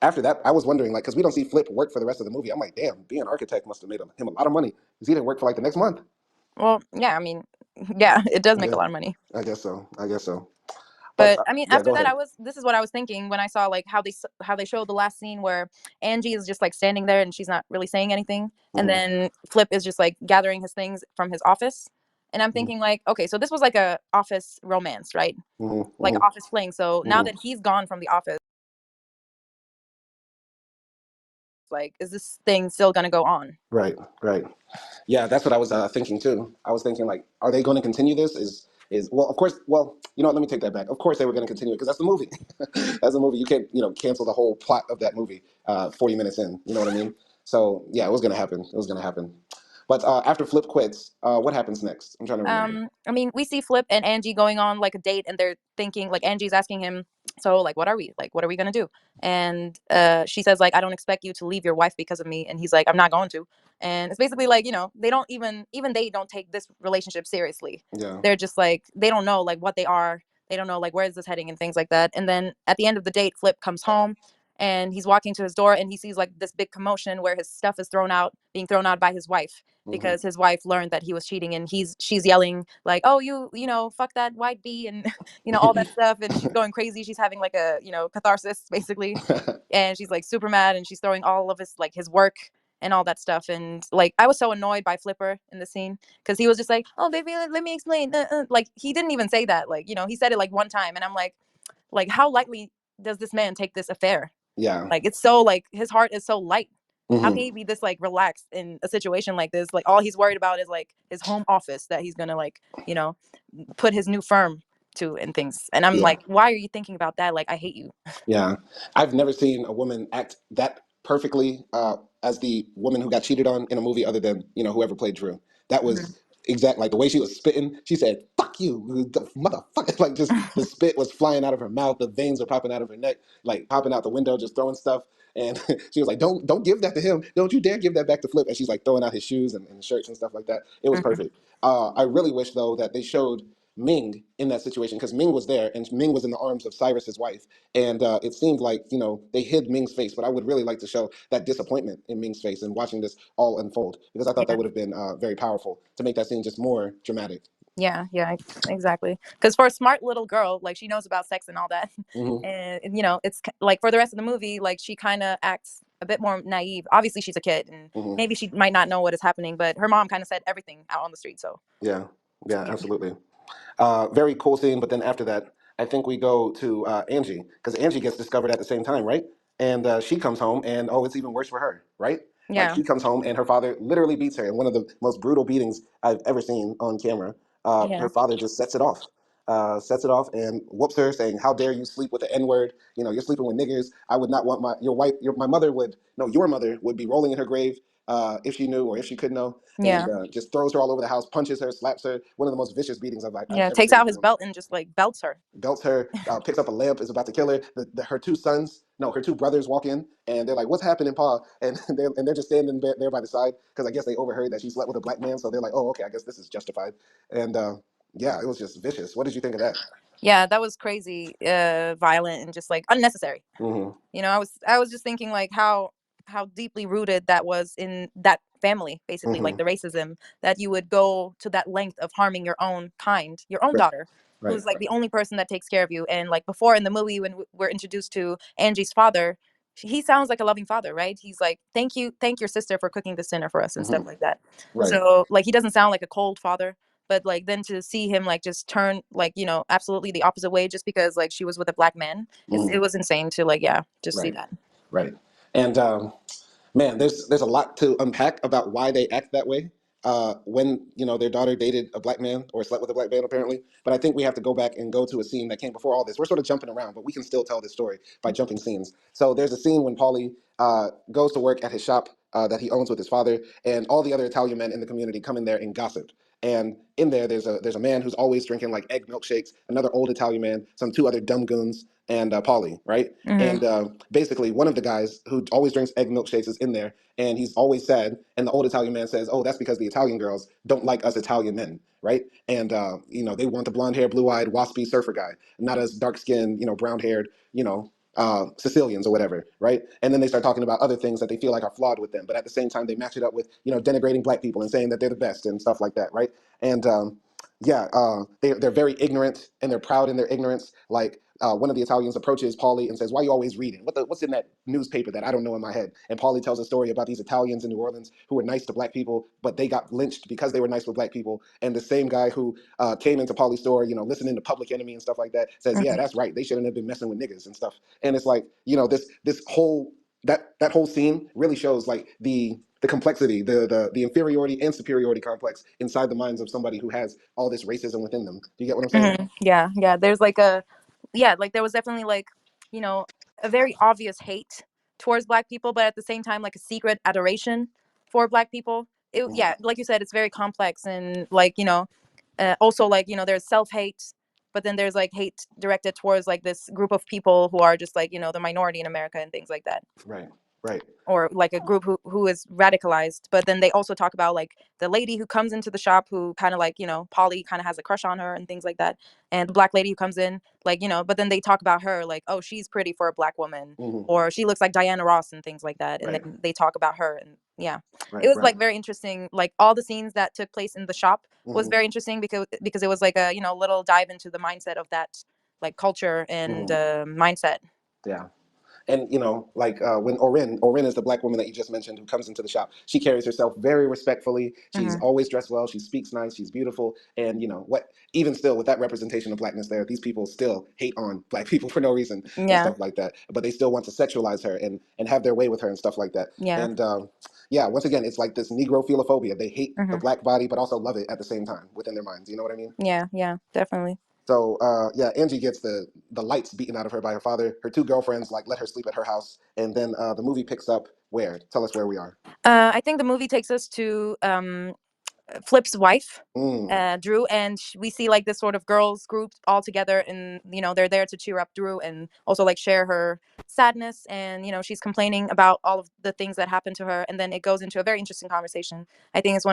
after that, I was wondering, like, because we don't see Flip work for the rest of the movie. I'm like, damn, being an architect must have made him a lot of money because he didn't work for like the next month. Well, yeah, I mean, yeah, it does make Yeah, a lot of money. I guess so. I guess so. But But I mean, yeah, after go that, ahead. this is what I was thinking when I saw like how they showed the last scene where Angie is just like standing there and she's not really saying anything, and Hmm. then Flip is just like gathering his things from his office, and I'm Hmm. thinking like, okay, so this was like a office romance, right? Hmm. Like Hmm. office fling. So now Hmm. that he's gone from the office, like, is this thing still gonna go on? Right, right. Yeah, that's what I was thinking too. I was thinking like, are they going to continue this? Is well, of course. Well, what? Let me take that back. Of course, they were going to continue it because that's the movie. That's the movie. You can't cancel the whole plot of that movie 40 minutes in. You know what I mean? So yeah, it was going to happen. It was going to happen. But after Flip quits, what happens next? I'm trying to remember. I mean, we see Flip and Angie going on like a date, and they're thinking like Angie's asking him, so like, what are we like? What are we gonna do? And she says like, I don't expect you to leave your wife because of me, and he's like, I'm not going to. And it's basically like they don't even they don't take this relationship seriously. Yeah. They're just like they don't know like what they are. They don't know like where is this heading and things like that. And then at the end of the date, Flip comes home. And he's walking to his door, and he sees like this big commotion where his stuff is being thrown out by his wife Hmm. because his wife learned that he was cheating, and she's yelling like, oh, fuck that white bee, and all that stuff, and she's going crazy. She's having like a catharsis basically, and she's like super mad, and she's throwing all of his work and all that stuff. And like I was so annoyed by Flipper in the scene because he was just like, oh baby, let me explain, like he didn't even say that, like he said it like one time, and I'm like how lightly does this man take this affair? Yeah. Like, it's so like his heart is so light. How can Hmm. he be this like relaxed in a situation like this? Like, all he's worried about is like his home office that he's gonna like, you know, put his new firm to and things. And I'm Yeah. like, why are you thinking about that? Like, I hate you. Yeah, I've never seen a woman act that perfectly as the woman who got cheated on in a movie, other than whoever played Drew. That was Mhm. exact, like the way she was spitting. She said "fuck you, the motherfucker!" Like just the spit was flying out of her mouth, the veins were popping out of her neck, like popping out the window, just throwing stuff. And she was like, "Don't give that to him! Don't you dare give that back to Flip!" And she's like throwing out his shoes and shirts and stuff like that. It was Mhm. perfect. I really wish though that they showed Ming in that situation, because Ming was there and Ming was in the arms of Cyrus's wife, and it seemed like they hid Ming's face, but I would really like to show that disappointment in Ming's face and watching this all unfold, because I thought that Yeah. would have been very powerful to make that scene just more dramatic. Yeah, yeah, exactly. Because for a smart little girl, like, she knows about sex and all that, Hmm. and it's like for the rest of the movie, like, she kind of acts a bit more naive. Obviously, she's a kid, and Hmm. maybe she might not know what is happening, but her mom kind of said everything out on the street. So Yeah, yeah, yeah, absolutely. Very cool scene. But then after that, I think we go to Angie, because Angie gets discovered at the same time, right? And she comes home, and oh, it's even worse for her, right? Like yeah, she comes home, and her father literally beats her in one of the most brutal beatings I've ever seen on camera. yeah, Her father just sets it off, and whoops her, saying, "How dare you sleep with the N word? You're sleeping with niggers. I would not want your wife. My mother would no, your mother would be rolling in her grave." If she knew or if she could know, and yeah, just throws her all over the house, punches her, slaps her. One of the most vicious beatings I've yeah. ever Takes seen in out a his film. belt and just like belts her. Belts her, picks up a lamp, is about to kill her. Her two sons, no, her two brothers walk in, and they're like, "What's happening, Pa?" And they're just standing there by the side, because I guess they overheard that she slept with a black man, so they're like, "Oh, okay, I guess this is justified." And yeah, it was just vicious. What did you think of that? Yeah, that was crazy, violent, and just like unnecessary. Hmm. I was just thinking like how deeply rooted that was in that family, basically, like Hmm. the racism, that you would go to that length of harming your own kind, your own Right, daughter, right. who's like the only person that takes care of you. And like before in the movie, when we're introduced to Angie's father, he sounds like a loving father, right? He's like, thank your sister for cooking this dinner for us and Hmm. stuff like that. Right. So like, he doesn't sound like a cold father. But like, then to see him like just turn like, absolutely the opposite way, just because like she was with a black man, it Hmm. was insane to like, yeah, just see Right. that. Right. And man, there's a lot to unpack about why they act that way. When their daughter dated a black man or slept with a black man, apparently. But I think we have to go back and go to a scene that came before all this. We're sort of jumping around, but we can still tell this story by jumping scenes. So there's a scene when Paulie goes to work at his shop that he owns with his father, and all the other Italian men in the community come in there and gossip. And in there, there's a man who's always drinking like egg milkshakes, another old Italian man, some two other dumb goons, and Paulie, right? Hmm. And basically, one of the guys who always drinks egg milkshakes is in there, and he's always sad. And the old Italian man says, "Oh, that's because the Italian girls don't like us Italian men, right? And they want the blonde hair, blue eyed, waspy surfer guy, not us dark skinned, brown haired, Sicilians or whatever, right?" And then they start talking about other things that they feel like are flawed with them, but at the same time, they match it up with denigrating black people and saying that they're the best and stuff like that, right? And yeah, they're very ignorant and they're proud in their ignorance. Like one of the Italians approaches Paulie and says, "Why are you always reading? What's in that newspaper that I don't know in my head?" And Paulie tells a story about these Italians in New Orleans who were nice to black people, but they got lynched because they were nice with black people. And the same guy who came into Paulie's store, listening to Public Enemy and stuff like that, says, "Yeah, Hmm. that's right. They shouldn't have been messing with niggas and stuff." And it's like, this whole that whole scene really shows like the complexity, the inferiority and superiority complex inside the minds of somebody who has all this racism within them. Do you get what I'm saying? Yeah, yeah. There's like like there was definitely like, you know, a very obvious hate towards black people, but at the same time, like a secret adoration for black people. Mhm. Yeah, like you said, it's very complex, and like, also like, there's self hate, but then there's like hate directed towards like this group of people who are just like, the minority in America and things like that, Right, right. or like a group who is radicalized. But then they also talk about like the lady who comes into the shop, who kind of like, Polly kind of has a crush on her and things like that, and the black lady who comes in, like, but then they talk about her like, oh, she's pretty for a black woman, Hmm. or she looks like Diana Ross and things like that, and Right, then they talk about her. And yeah, it right, was right. like very interesting. Like, all the scenes that took place in the shop was Hmm. very interesting, because it was like a, little dive into the mindset of that like culture and Hmm. mindset. Yeah. And like when Orin is the black woman that you just mentioned who comes into the shop. She carries herself very respectfully. She's Hmm. always dressed well. She speaks nice. She's beautiful. And what? Even still, with that representation of blackness there, these people still hate on black people for no reason and Yeah. stuff like that. But they still want to sexualize her and have their way with her and stuff like that. Yeah. And yeah, once again, it's like this Negro philophobia. They hate the Hmm. black body, but also love it at the same time within their minds. You know what I mean? Yeah. Yeah. Definitely. So yeah, Angie gets the lights beaten out of her by her father. Her two girlfriends like let her sleep at her house, and then the movie picks up where? Tell us where we are. I think the movie takes us to Flip's wife, Mm. Drew, and we see like this sort of girls group all together, and they're there to cheer up Drew and also like share her sadness, and she's complaining about all of the things that happened to her, and then it goes into a very interesting conversation. I think it's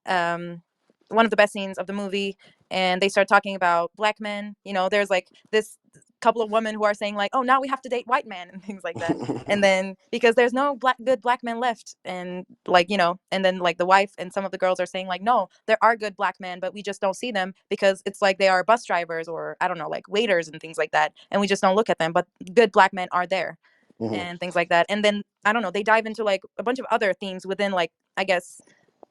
um, one of the best scenes of the movie, and they start talking about black men. There's like this couple of women who are saying like, oh, now we have to date white men and things like that, and then because there's no good black men left, and like and then like the wife and some of the girls are saying like, no, there are good black men, but we just don't see them because it's like they are bus drivers or I don't know, like waiters and things like that, and we just don't look at them, but good black men are there Hmm. and things like that. And then I don't know, they dive into like a bunch of other themes within like, I guess,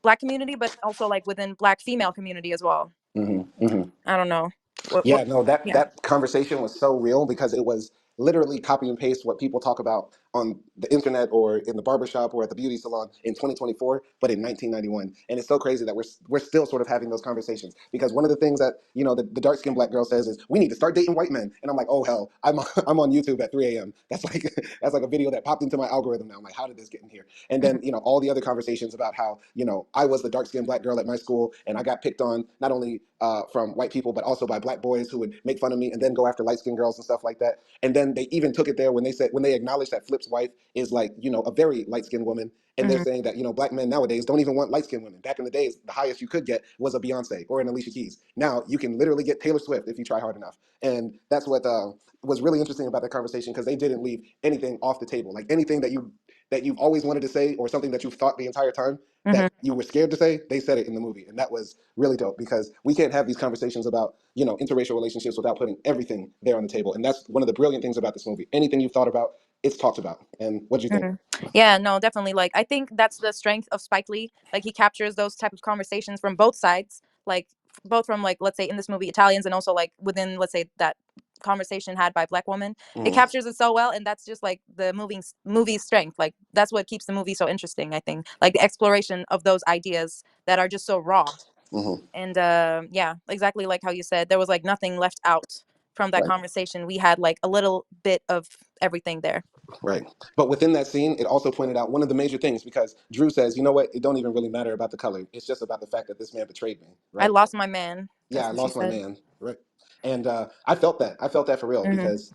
black community, but also like within black female community as well. Hmm. Hmm. I don't know what Yeah, no, that yeah. that conversation was so real because it was literally copy and paste what people talk about on the internet or in the barbershop or at the beauty salon in 2024, but in 1991. And it's so crazy that we're still sort of having those conversations because one of the things that the dark skinned black girl says is we need to start dating white men. And I'm like, oh hell, I'm on YouTube at 3 a.m. That's like that's like a video that popped into my algorithm now. I'm like, how did this get in here? And then Mhm. all the other conversations about how I was the dark skinned black girl at my school and I got picked on not only from white people but also by black boys who would make fun of me and then go after light skinned girls and stuff like that. And then they even took it there when they acknowledged that Flip's wife is like a very light skinned woman. And they're Mhm. saying that black men nowadays don't even want light skinned women. Back in the days, the highest you could get was a Beyonce or an Alicia Keys. Now you can literally get Taylor Swift if you try hard enough. And that's what was really interesting about that conversation because they didn't leave anything off the table. Like anything that you've always wanted to say or something that you've thought the entire time Mhm. that you were scared to say, they said it in the movie. And that was really dope because we can't have these conversations about, interracial relationships without putting everything there on the table. And that's one of the brilliant things about this movie. Anything you've thought about, it's talked about. And what do you think? Mhm. Yeah, no, definitely. Like, I think that's the strength of Spike Lee. Like, he captures those type of conversations from both sides, like both from like, let's say in this movie, Italians, and also like within, let's say, that conversation had by black women. It Mm-hmm. captures it so well, and that's just like the movie's strength. Like, that's what keeps the movie so interesting. I think, like the exploration of those ideas that are just so raw. Mm-hmm. And yeah, exactly like how you said, there was like nothing left out from that Right. conversation. We had like a little bit of everything there. Right. But within that scene, it also pointed out one of the major things because Drew says, you know what? It don't even really matter about the color. It's just about the fact that this man betrayed me. I Right. lost my man. Yeah, That's I what she lost my said. man. Right. And I felt that. I felt that for real Hmm. because,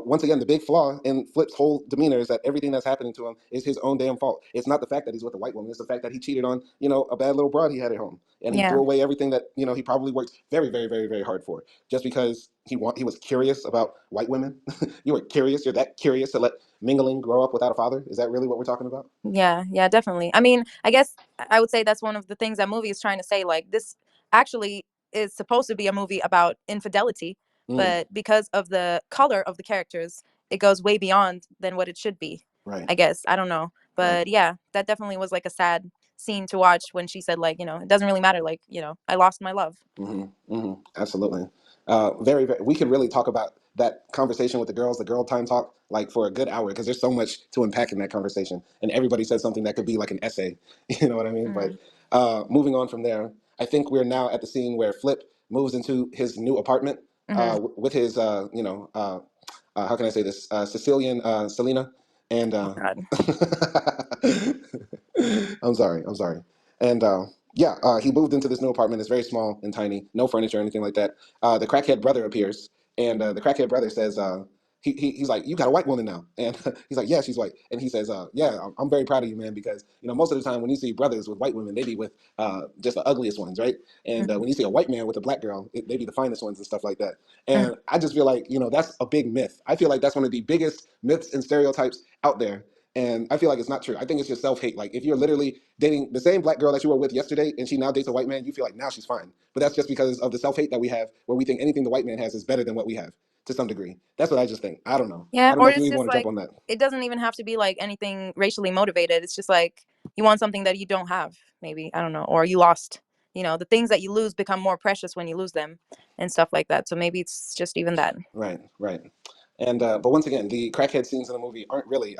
once again, the big flaw in Flip's whole demeanor is that everything that's happening to him is his own damn fault. It's not the fact that he's with a white woman. It's the fact that he cheated on, a bad little broad he had at home. And he Yeah. threw away everything that, he probably worked very, very, very, very hard for just because he was curious about white women. You were curious. You're that curious to let mingling grow up without a father. Is that really what we're talking about? Yeah, yeah, definitely. I mean, I guess I would say that's one of the things that movie is trying to say. Like, this actually is supposed to be a movie about infidelity, Mm, but because of the color of the characters, it goes way beyond than what it should be. right. I guess. I don't know. Right. But yeah, that definitely was like a sad scene to watch when she said, like, it doesn't really matter. Like, I lost my love. Hmm. Hmm. Absolutely. Very, very. We could really talk about that conversation with the girls, the girl time talk, like for a good hour, because there's so much to unpack in that conversation, and everybody said something that could be like an essay. You know what I mean? But Mm-hmm. moving on from there, I think we're now at the scene where Flip moves into his new apartment Mm-hmm. with his, how can I say this, Sicilian Selena, and Oh God. I'm sorry, I'm sorry, and. Yeah, he moved into this new apartment. It's very small and tiny, no furniture or anything like that. The crackhead brother appears, and the crackhead brother says, he's like, "You got a white woman now," and he's like, "Yeah, she's white," and he says, "Yeah, I'm very proud of you, man, because most of the time when you see brothers with white women, they be with just the ugliest ones, right? And Mm-hmm. when you see a white man with a black girl, they be the finest ones and stuff like that." Mm-hmm. And I just feel like that's a big myth. I feel like that's one of the biggest myths and stereotypes out there. And I feel like it's not true. I think it's just self hate. Like if you're literally dating the same black girl that you were with yesterday and she now dates a white man, you feel like now she's fine. But that's just because of the self hate that we have, where we think anything the white man has is better than what we have. to some degree. That's what I just think. I don't know. Yeah, I don't or know if you it's even just want to jump like on that. it doesn't even have to be like anything racially motivated. It's just like you want something that you don't have, maybe. I don't know. Or you lost. The things that you lose become more precious when you lose them and stuff like that. So maybe it's just even that. Right, right. And but once again, the crackhead scenes in the movie aren't really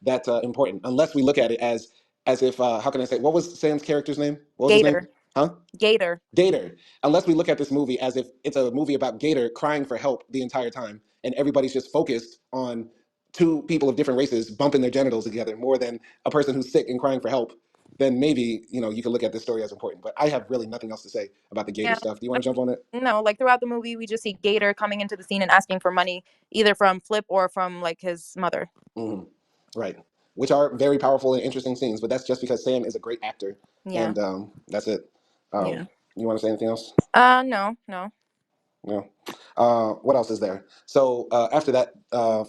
that important unless we look at it as if how can I say, what was Sam's character's name? What was his name? Gator. Huh? Gator. Gator. Unless we look at this movie as if it's a movie about Gator crying for help the entire time, and everybody's just focused on two people of different races bumping their genitals together more than a person who's sick and crying for help, then maybe you can look at this story as important. But I have really nothing else to say about the Gator Yeah. stuff. Do you I want to jump on it? mean, no, like throughout the movie, we just see Gator coming into the scene and asking for money, either from Flip or from like his mother. Hmm. Right. Which are very powerful and interesting scenes, but that's just because Sam is a great actor, Yeah. and that's it. Yeah. You want to say anything else? No, no. No. What else is there? So after that,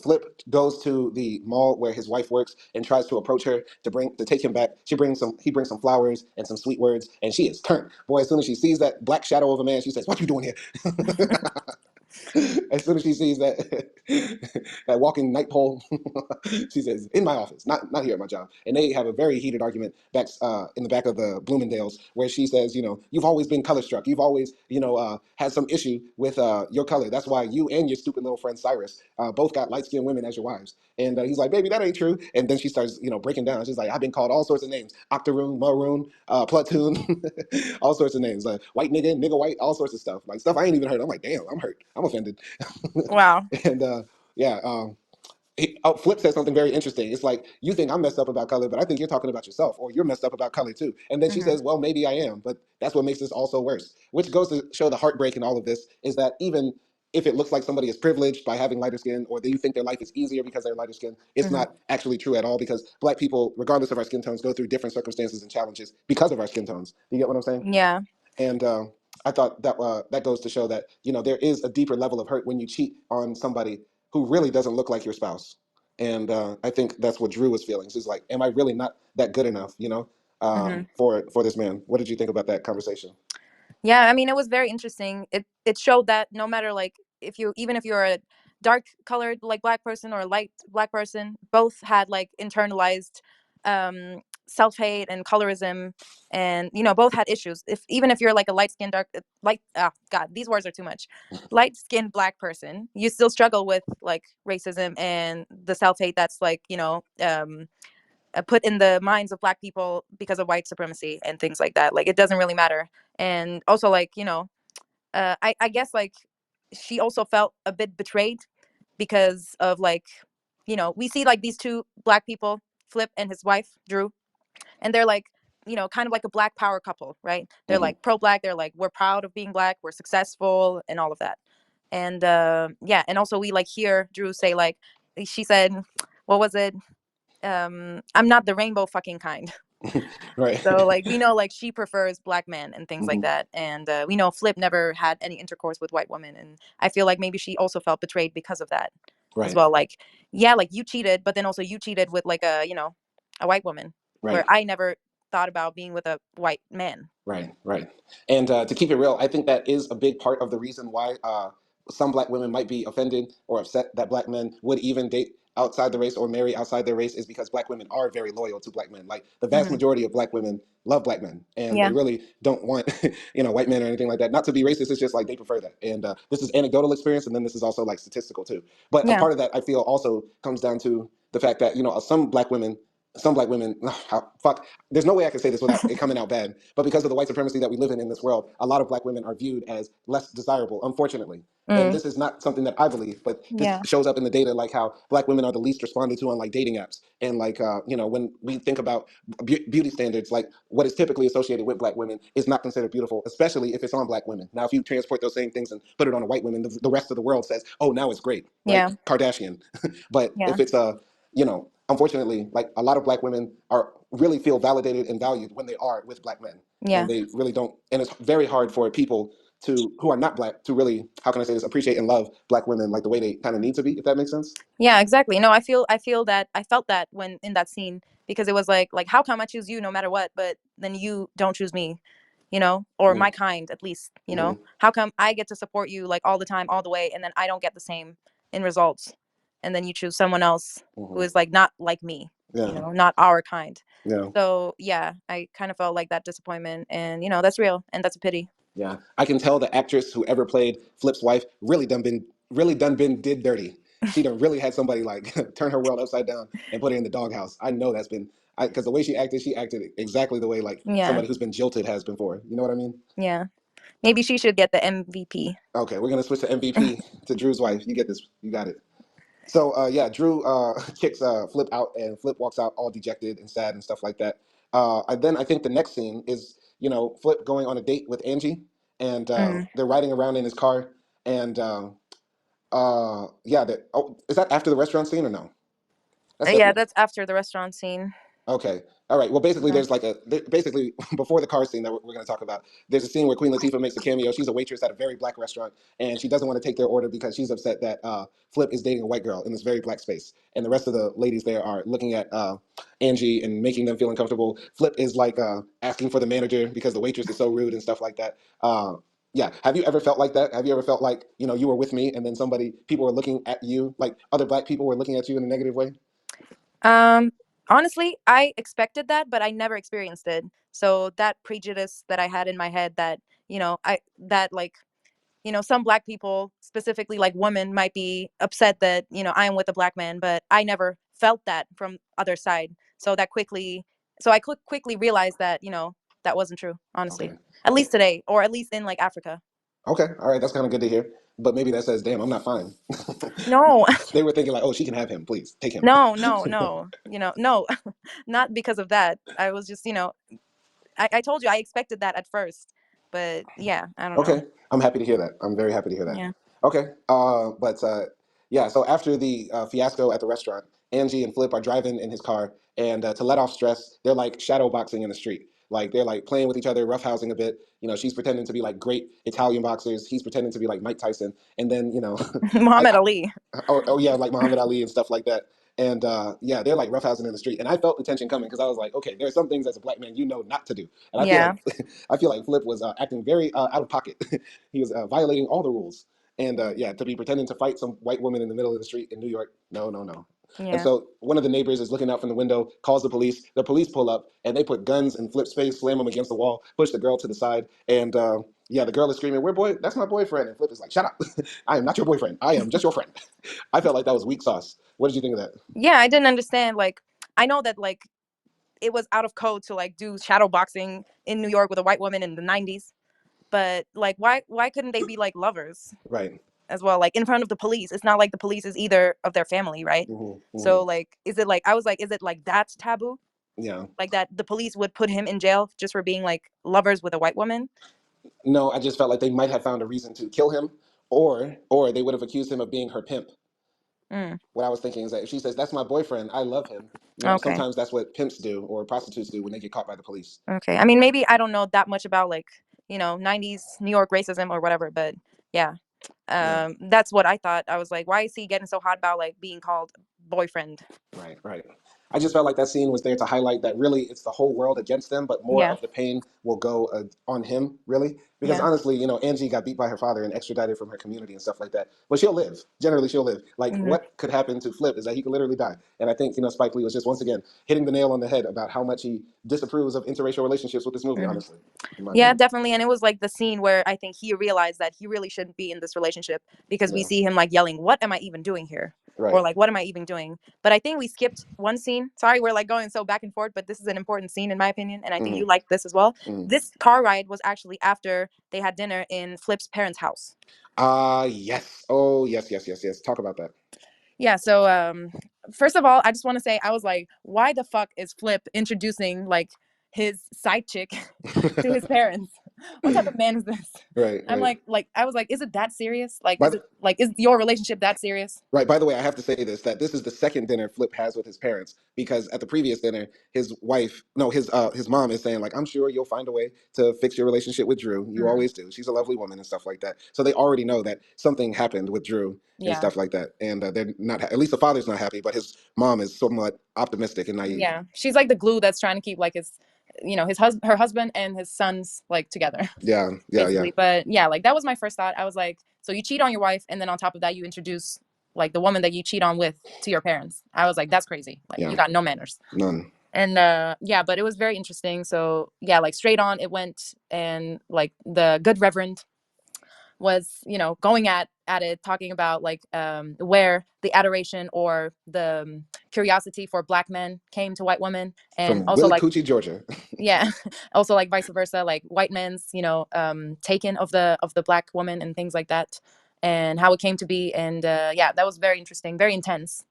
Flip goes to the mall where his wife works and tries to approach her to take him back. He brings some flowers and some sweet words, and she is turned. Boy, as soon as she sees that black shadow of a man, she says, "What you doing here?" As soon as she sees that that walking night pole, she says, "In my office, not here at my job." And they have a very heated argument back in the back of the Bloomingdale's, where she says, "You've always been color struck. You've always, had some issue with your color. That's why you and your stupid little friend Cyrus both got light skinned women as your wives." And he's like, "Baby, that ain't true." And then she starts, breaking down. She's like, "I've been called all sorts of names: octoroon, maroon, platoon, all sorts of names, white nigga, nigga white, all sorts of stuff, like stuff I ain't even heard." I'm like, "Damn, I'm hurt. I'm offended." Wow. And yeah, Flip said something very interesting. It's like, you think I'm messed up about color, but I think you're talking about yourself, or you're messed up about color too. And then she Hmm. says, "Well, maybe I am, but that's what makes this all so worse." Which goes to show the heartbreak in all of this is that even if it looks like somebody is privileged by having lighter skin, or they think their life is easier because they're lighter skin, it's Hmm. not actually true at all, because Black people, regardless of our skin tones, go through different circumstances and challenges because of our skin tones. Do you get what I'm saying? Yeah. And I thought that goes to show that there is a deeper level of hurt when you cheat on somebody who really doesn't look like your spouse. And I think that's what Drew was feeling. She's like, "Am I really not that good enough? Hmm. For this man?" What did you think about that conversation? Yeah, I mean, it was very interesting. It showed that no matter like if you even if you're a dark colored like black person or a light black person, both had like internalized self hate and colorism, and both had issues. If even if you're like a light skinned dark light God, these words are too much. Light skinned black person, you still struggle with like racism and the self hate that's like put in the minds of black people because of white supremacy and things like that. Like it doesn't really matter. And also like I guess like she also felt a bit betrayed because of like we see like these two black people, Flip and his wife Drew, and they're like kind of like a black power couple, right? They're Hmm. like pro black, they're like we're proud of being black, we're successful and all of that. And yeah, and also we like hear Drew say like she said, what was it, I'm not the rainbow fucking kind. Right. So like we know like she prefers black men and things like Hmm. that, and we know Flip never had any intercourse with white women, and I feel like maybe she also felt betrayed because of that as Right. well. Like yeah, like you cheated, but then also you cheated with like a white woman, where Right. I never thought about being with a white man. Right, right. And to keep it real, I think that is a big part of the reason why some Black women might be offended or upset that Black men would even date outside the race or marry outside their race, is because Black women are very loyal to Black men. Like, the vast Hmm. majority of Black women love Black men, and they Yeah. really don't want white men or anything like that. Not to be racist, it's just like they prefer that. And this is anecdotal experience, and then this is also like statistical too. But a Yeah. part of that, I feel, also comes down to the fact that some Black women, fuck, there's no way I can say this without it coming out bad, but because of the white supremacy that we live in this world, a lot of Black women are viewed as less desirable, unfortunately. And Mm. this is not something that I believe, but this Yeah. shows up in the data, like how Black women are the least responded to on like dating apps. And like, when we think about beauty standards, like what is typically associated with Black women is not considered beautiful, especially if it's on Black women. Now, if you transport those same things and put it on a white woman, the rest of the world says, "Oh, now it's great," right? Yeah. Kardashian. But Yeah. if it's unfortunately, like a lot of Black women are really feel validated and valued when they are with Black men, and Yeah. they really don't. And it's very hard for people who are not Black to really, how can I say this, appreciate and love Black women like the way they kind of need to be, if that makes sense. Yeah, exactly. No, I feel that I felt that when in that scene, because it was like how come I choose you no matter what, but then you don't choose me. or Mm-hmm. my kind at least, Mm-hmm. how come I get to support you like all the time, all the way, and then I don't get the same in results, and then you choose someone else who Mm-hmm. is like not like me, Yeah. not our kind. Yeah. So yeah, I kind of felt like that disappointment, and that's real, and that's a pity. Yeah, I can tell the actress who ever played Flip's wife really done been did dirty. She done really had somebody like turn her world upside down and put her in the doghouse. I know that's been because the way she acted exactly the way like Yeah, somebody who's been jilted has before. You know what I mean? yeah. Maybe she should get the MVP. Okay, we're gonna switch to MVP to Drew's wife. You get this. You got it. So yeah, Drew kicks Flip out, and Flip walks out all dejected and sad and stuff like that. And then I think the next scene is Flip going on a date with Angie, and Mm. they're riding around in his car, and yeah, is that after the restaurant scene or no? That's Yeah, definitely that's after the restaurant scene. okay. All right. Well, basically, Yeah. there's like basically before the car scene that we're going to talk about. There's a scene where Queen Latifah makes a cameo. She's a waitress at a very black restaurant, and she doesn't want to take their order because she's upset that Flip is dating a white girl in this very black space, and the rest of the ladies there are looking at Angie and making them feel uncomfortable. Flip is like asking for the manager because the waitress is so rude and stuff like that. Yeah. Have you ever felt like that? Have you ever felt like you were with me and then people were looking at you like other black people were looking at you in a negative way? Um, Honestly, I expected that, but I never experienced it. So that prejudice that I had in my head that, I that like, some black people, specifically like women, might be upset that, I am with a black man, but I never felt that from other side. So I quickly realized that, that wasn't true, honestly. Okay. At least today, or at least in like Africa. Okay, all right, that's kind of good to hear. But maybe that says, "Damn, I'm not fine." No, They were thinking like, "Oh, she can have him. Please take him." no, no, no. No, not because of that. I was just, I told you I expected that at first, but yeah, I don't know. Okay, I'm happy to hear that. I'm very happy to hear that. Yeah. Okay, but yeah. So after the fiasco at the restaurant, Angie and Flip are driving in his car, and to let off stress, they're like shadow boxing in the street. Like they're like playing with each other, roughhousing a bit. She's pretending to be like great Italian boxers. He's pretending to be like Mike Tyson, and then Muhammad Ali. oh yeah, like Muhammad Ali and stuff like that. And yeah, they're like roughhousing in the street, and I felt the tension coming because I was like, okay, there are some things as a black man not to do, and I feel Yeah. like I feel like Flip was acting very out of pocket. He was violating all the rules, and yeah, to be pretending to fight some white woman in the middle of the street in New York, no, no, no. And Yeah. so one of the neighbors is looking out from the window, calls the police. The police pull up, and they put guns in Flip's face, slam him against the wall, push the girl to the side, and yeah, the girl is screaming, "We're boy, that's my boyfriend!" And Flip is like, "Shut up! I am not your boyfriend. I am just your friend." I felt like that was weak sauce. What did you think of that? Yeah, I didn't understand. Like, I know that like it was out of code to like do shadow boxing in New York with a white woman in the 90s, but like why couldn't they be like lovers Right. as well, like in front of the police? It's not like the police is either of their family, right? Hmm. So Hmm. like is it like I was like is it like that's taboo? Yeah. Like that the police would put him in jail just for being like lovers with a white woman? No, I just felt like they might have found a reason to kill him, or they would have accused him of being her pimp. Mm, What I was thinking is that if she says that's my boyfriend, I love him. okay. Sometimes that's what pimps do or prostitutes do when they get caught by the police. Okay. I mean, maybe I don't know that much about like, 90s New York racism or whatever, but yeah. Yeah. That's what I thought. I was like, why is he getting so hot about like being called boyfriend? Right, right. I just felt like that scene was there to highlight that really it's the whole world against them, but more Yeah. of the pain will go on him, really. Because Yeah. honestly, Angie got beat by her father and extradited from her community and stuff like that. But she'll live. Generally, she'll live. Like, Hmm. what could happen to Flip is that he could literally die. And I think, Spike Lee was just once again hitting the nail on the head about how much he disapproves of interracial relationships with this movie, Hmm. honestly, in my Yeah, opinion. definitely. And it was like the scene where I think he realized that he really shouldn't be in this relationship because we Yeah, see him like yelling, "What am I even doing here?" Or right. like, "What am I even doing?" But I think we skipped one scene. Sorry, we're like going so back and forth, but this is an important scene in my opinion, and I think Hmm. you liked this as well. Hmm. This car ride was actually after they had dinner in Flip's parents' house. Yes. Oh, yes, yes, yes, yes. Talk about that. Yeah, so first of all, I just want to say I was like, why the fuck is Flip introducing like his side chick to his parents? What type of man is this? Right, I'm right. like I was like, is it that serious? Like is But it like is your relationship that serious? right. By the way, I have to say this that this is the second dinner Flip has with his parents because at the previous dinner, his wife, no, his mom is saying like, "I'm sure you'll find a way to fix your relationship with Drew. You Mm, always do. She's a lovely woman and stuff like that." So they already know that something happened with Drew and yeah. stuff like that, and they're not. At least the father's not happy, but his mom is somewhat optimistic and naive. Yeah. She's like the glue that's trying to keep like his her husband and his sons like together. Yeah, yeah, yeah, Basically. But yeah, like that was my first thought. I was like, so you cheat on your wife, and then on top of that, you introduce like the woman that you cheat on with to your parents. I was like, that's crazy. Like yeah. you got no manners. None. And yeah, but it was very interesting. So yeah, like straight on it went, and like the good reverend was, going at it, talking about like where the adoration or the curiosity for black men came to white women, and From also like, Willacoochee, Georgia. yeah, also like vice versa, like white men's, taken of the black woman and things like that, and how it came to be. And yeah, that was very interesting, very intense.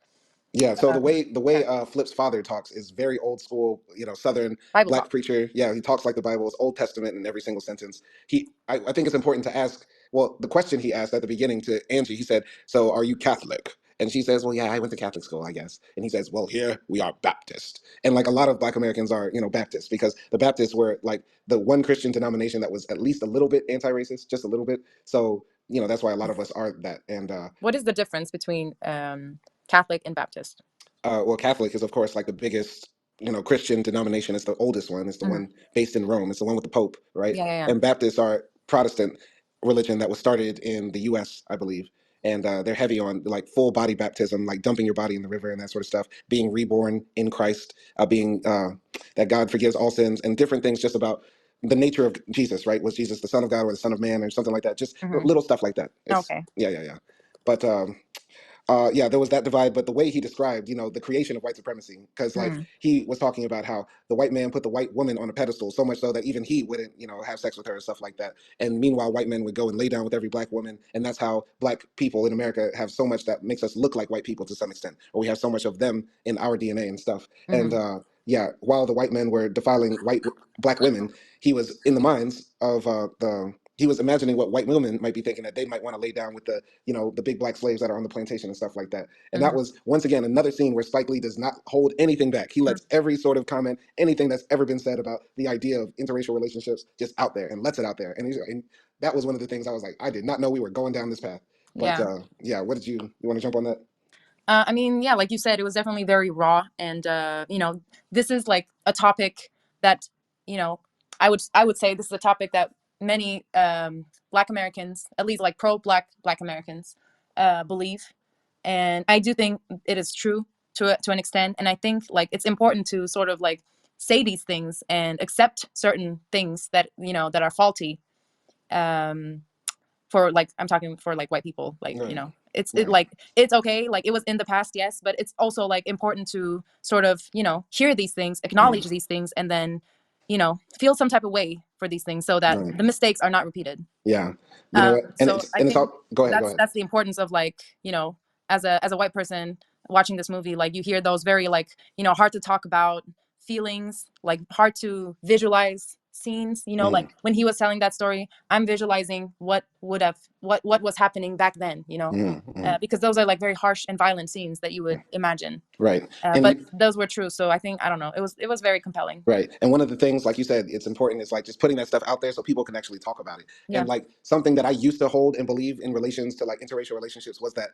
Yeah, so the um, way yeah, Flip's father talks is very old school, Southern Bible black talk. preacher. Yeah, he talks like the Bible. It's Old Testament in every single sentence. I think it's important to ask. Well, the question he asked at the beginning to Angie, he said, "So are you Catholic?" And she says, "Well, yeah, I went to Catholic school, I guess." And he says, "Well, here we are Baptist." And like a lot of Black Americans are, Baptist, because the Baptists were like the one Christian denomination that was at least a little bit anti-racist, just a little bit. So that's why a lot of us are that. And What is the difference between Catholic and Baptist? well, Catholic is of course like the biggest, Christian denomination. It's the oldest one. It's the Hmm. one based in Rome. It's the one with the Pope, right? Yeah, yeah, yeah. And Baptists are Protestant religion that was started in the U.S., I believe, and they're heavy on like full body baptism, like dumping your body in the river and that sort of stuff, being reborn in Christ, being that God forgives all sins, and different things just about the nature of Jesus, right? Was Jesus the Son of God or the Son of Man or something like that? Just Hmm. little stuff like that. It's Okay. yeah, yeah, yeah. But yeah, there was that divide, but the way he described, the creation of white supremacy, because like Mm. he was talking about how the white man put the white woman on a pedestal, so much so that even he wouldn't, have sex with her and stuff like that. And meanwhile, white men would go and lay down with every black woman, and that's how black people in America have so much that makes us look like white people to some extent, or we have so much of them in our DNA and stuff. And Hmm. yeah, while the white men were defiling black women, he was in the minds of the he was imagining what white women might be thinking, that they might want to lay down with the big black slaves that are on the plantation and stuff like that. And that Hmm. was once again another scene where Spike Lee does not hold anything back. He lets every sort of comment, anything that's ever been said about the idea of interracial relationships, just out there and lets it out there. And that was one of the things I was like, I did not know we were going down this path. But Yeah. yeah, what did you want to jump on that? I mean, yeah, like you said, it was definitely very raw, and this is like a topic that, you know, I would say this is a topic that many Black Americans, at least like pro Black Americans, believe, and I do think it is true to an extent, and I think like it's important to sort of like say these things and accept certain things that that are faulty. Um, for like I'm talking for like white people, like Right, like right, it's okay, like it was in the past, yes, but it's also like important to sort of hear these things, mm, acknowledge these things, and then feel some type of way for these things so that right. the mistakes are not repeated. Yeah, you know what? And So it's I and it's think all. Go ahead, go that's ahead. that's the importance of like as a white person watching this movie, like you hear those very like hard to talk about feelings, like hard to visualize scenes, like Mm, when he was telling that story, I'm visualizing what was happening back then, mm, mm. because those are like very harsh and violent scenes that you would imagine, Right, but and those were true. So I think, I don't know, it was very compelling. right. And one of the things, like you said, it's important is like just putting that stuff out there so people can actually talk about it. And Yeah. like something that I used to hold and believe in relations to like interracial relationships was that,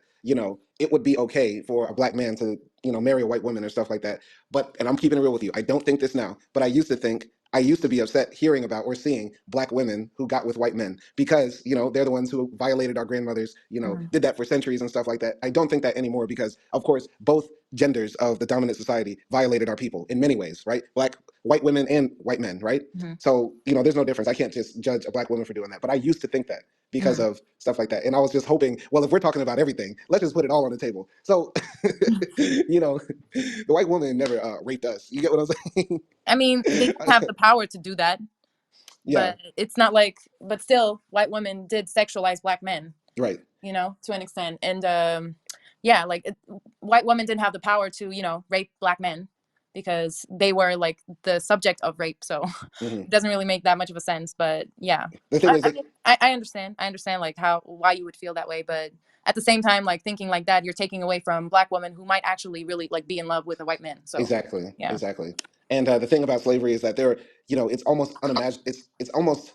it would be okay for a black man to, marry a white woman or stuff like that. But, and I'm keeping it real with you, I don't think this now, but I used to be upset hearing about or seeing black women who got with white men because, they're the ones who violated our grandmothers, Hmm. did that for centuries and stuff like that. I don't think that anymore because, of course, both genders of the dominant society violated our people in many ways, right? White women and white men, right? Hmm. So, there's no difference. I can't just judge a black woman for doing that. But I used to think that because Hmm. of stuff like that. And I was just hoping, well, if we're talking about everything, let's just put it all on the table. So, the white woman never raped us. You get what I'm saying? I mean, they didn't have the power to do that, Yeah, but it's not like, but still white women did sexualize black men, right. to an extent. And yeah, like white women didn't have the power to rape black men because they were like the subject of rape, so Hmm. it doesn't really make that much of a sense. But yeah, The thing i, is, I mean I understand like why you would feel that way, but at the same time, like thinking like that, you're taking away from black women who might actually really like be in love with a white man. So exactly, yeah. exactly. And the thing about slavery is that it's almost unimaginable. It's almost